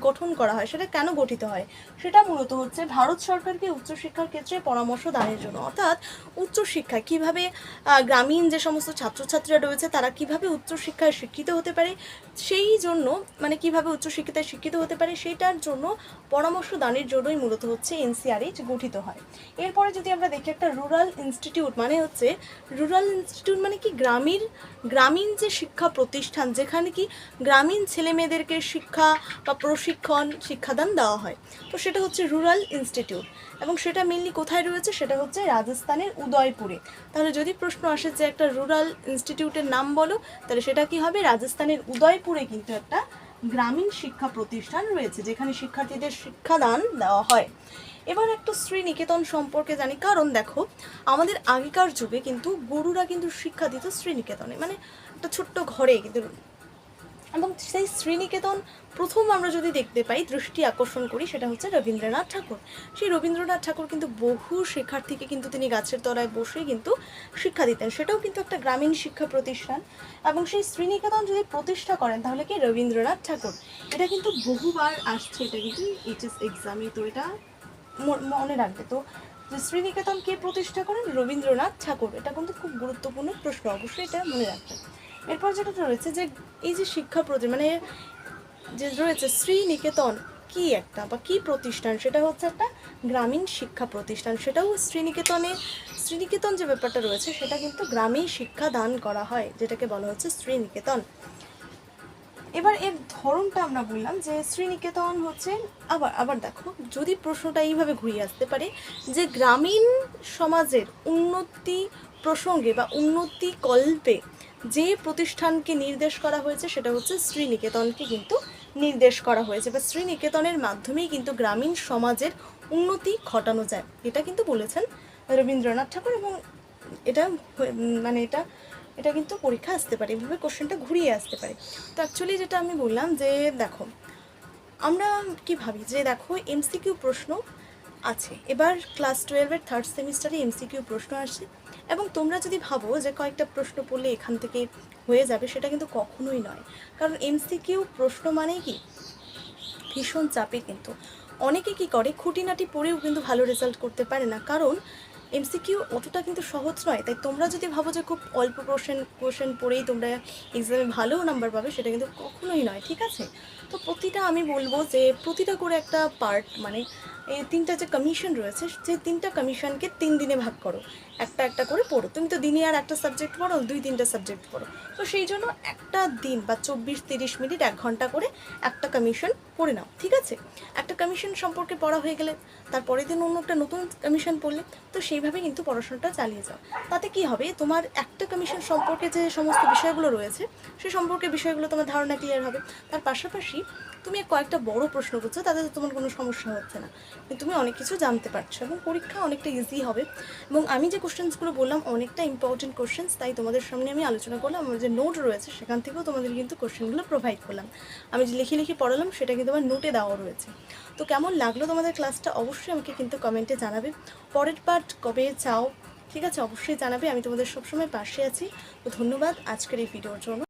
গঠন করা হয়, সেটা কেন গঠিত হয়? সেটা মূলত হচ্ছে ভারত সরকারকে উচ্চশিক্ষার ক্ষেত্রে পরামর্শ দানের জন্য। অর্থাৎ উচ্চশিক্ষা কীভাবে গ্রামীণ যে সমস্ত ছাত্রছাত্রীরা রয়েছে তারা কিভাবে উচ্চশিক্ষায় শিক্ষিত হতে পারে, সেই জন্য মানে কিভাবে উচ্চশিক্ষায় শিক্ষিত হতে পারে সেইটার জন্য পরামর্শ দানের জন্যই মূলত হচ্ছে এনসিআরএইচ গঠিত হয়। এরপরে যদি আমরা দেখি একটা রুরাল ইনস্টিটিউট মানে হচ্ছে, রুরাল ইনস্টিটিউট মানে কি? গ্রামীণ যে শিক্ষা প্রতিষ্ঠান যেখানে কি গ্রামীণ ছেলে মেয়েদেরকে শিক্ষা বা প্রশিক্ষণ শিক্ষাদান দেওয়া হয়, তো সেটা হচ্ছে রুরাল ইনস্টিটিউট। এবং সেটা মেনলি কোথায় রয়েছে? সেটা হচ্ছে রাজস্থানের উদয়পুরে। তাহলে যদি প্রশ্ন আসে যে একটা রুরাল ইনস্টিটিউটের নাম বলো, তাহলে সেটা কি হবে? রাজস্থানের উদয়পুরে কিন্তু একটা গ্রামীণ শিক্ষা প্রতিষ্ঠান রয়েছে যেখানে শিক্ষার্থীদের শিক্ষাদান দেওয়া হয়। এবার একটু শ্রীনিকেতন সম্পর্কে জানি, কারণ দেখো আমাদের আগেকার যুগে কিন্তু গুরুরা কিন্তু শিক্ষা দিত শ্রীনিকেতনে, মানে একটা ছোট্ট ঘরে কিন্তু। এবং সেই শ্রীনিকেতন প্রথম আমরা যদি দেখতে পাই, দৃষ্টি আকর্ষণ করি, সেটা হচ্ছে রবীন্দ্রনাথ ঠাকুর। সেই রবীন্দ্রনাথ ঠাকুর কিন্তু বহু শিক্ষার্থীকে কিন্তু তিনি গাছের তলায় বসে কিন্তু শিক্ষা দিতেন, সেটাও কিন্তু একটা গ্রামীণ শিক্ষা প্রতিষ্ঠান। এবং সেই শ্রীনিকেতন যদি প্রতিষ্ঠা করেন তাহলে কি? রবীন্দ্রনাথ ঠাকুর। এটা কিন্তু বহুবার আসছে, এটা কিন্তু এইচএস এক্সামে, তো এটা মনে রাখবে। তো যে শ্রীনিকেতন কে প্রতিষ্ঠা করেন? রবীন্দ্রনাথ ঠাকুর। এটা কিন্তু খুব গুরুত্বপূর্ণ প্রশ্ন, অবশ্যই এটা মনে রাখবে। এরপর যেটা রয়েছে যে এই যে শিক্ষা মানে যে রয়েছে শ্রীনিকেতন কি একটা বা কি প্রতিষ্ঠান, সেটা হচ্ছে একটা গ্রামীণ শিক্ষা প্রতিষ্ঠান। সেটাও শ্রীনিকেতন যে ব্যাপারটা রয়েছে সেটা কিন্তু গ্রামীণ শিক্ষা দান করা হয়, যেটাকে বলা হচ্ছে শ্রীনিকেতন। এবার এর ধরনটা আমরা বললাম যে শ্রীনিকেতন হচ্ছে, আবার দেখো যদি প্রশ্নটা এইভাবে ঘুরিয়ে আসতে পারে যে গ্রামীণ সমাজের উন্নতি প্রসঙ্গে বা উন্নতি কল্পে যে প্রতিষ্ঠানকে নির্দেশ করা হয়েছে সেটা হচ্ছে শ্রীনিকেতনকে কিন্তু নির্দেশ করা হয়েছে, বা শ্রীনিকেতনের মাধ্যমেই কিন্তু গ্রামীণ সমাজের উন্নতি ঘটানো যায়, এটা কিন্তু বলেছেন রবীন্দ্রনাথ ঠাকুর। এবং এটা মানে এটা কিন্তু পরীক্ষা আসতে পারে, এভাবে কোশ্চেনটা ঘুরিয়ে আসতে পারে। তো অ্যাকচুয়ালি যেটা আমি বললাম যে দেখো আমরা কি ভাবি যে দেখো এমসিকিউ প্রশ্ন আছে, এবার ক্লাস 12-এর থার্ড সেমিস্টারে এমসিকিউ প্রশ্ন আসছে, এবং তোমরা যদি ভাবো যে কয়েকটা প্রশ্ন পড়লে এখান থেকে হয়ে যাবে, সেটা কিন্তু কখনোই নয়। কারণ এমসিকিউ প্রশ্ন মানেই কি ভীষণ চাপের। কিন্তু অনেকে কি করে খুঁটিনাটি পড়েও কিন্তু ভালো রেজাল্ট করতে পারে না, কারণ এমসিকিউ অতটা কিন্তু সহজ নয়। তাই তোমরা যদি ভাবো যে খুব অল্প কোশ্চেন পড়েই তোমরা এক্সামে ভালো নাম্বার পাবে, সেটা কিন্তু কখনোই নয়, ঠিক আছে? তো আমি বলবো যে প্রতিটা করে একটা পার্ট, মানে এই 3টা যে কমিশন রয়েছে সেই 3টা কমিশনকে 3 দিনে ভাগ করো, একটা করে পড়ো। তুমি তো দিনে আর একটা সাবজেক্ট পড়ো, 2-3টা সাবজেক্ট পড়ো, তো সেই জন্য একটা দিন বা 24-30 মিনিট 1 ঘন্টা করে একটা কমিশন পড়ে নাও, ঠিক আছে? একটা কমিশন সম্পর্কে পড়া হয়ে গেলে তারপরের দিন অন্য একটা নতুন কমিশন পড়লে, তো সেইভাবে কিন্তু পড়াশোনাটা চালিয়ে যাও। তাতে কি হবে, তোমার একটা কমিশন সম্পর্কে যে সমস্ত বিষয়গুলো রয়েছে সেই সম্পর্কে বিষয়গুলো তোমার ধারণা ক্লিয়ার হবে। তার পাশাপাশি তুমি কয়েকটা বড় প্রশ্ন করছো, তাতে তোমার কোনো সমস্যা হচ্ছে না, কিন্তু তুমি অনেক কিছু জানতে পারছো এবং পরীক্ষা অনেকটা ইজি হবে। এবং আমি যে কোশ্চেন্সগুলো বললাম অনেকটা ইম্পর্টেন্ট কোশ্চেন্স, তাই তোমাদের সামনে আমি আলোচনা করলাম। আমার যে নোট রয়েছে সেখান থেকেও তোমাদের কিন্তু কোশ্চেনগুলো প্রোভাইড করলাম। আমি যে লিখে পড়ালাম সেটা কিন্তু আমার নোটে দেওয়া রয়েছে। তো কেমন লাগলো তোমাদের ক্লাসটা অবশ্যই আমাকে কিন্তু কমেন্টে জানাবে। পরের পার্ট কবে চাও, ঠিক আছে, অবশ্যই জানাবে, আমি তোমাদের সবসময় পাশে আছি। তো ধন্যবাদ আজকের এই ভিডিওর জন্য।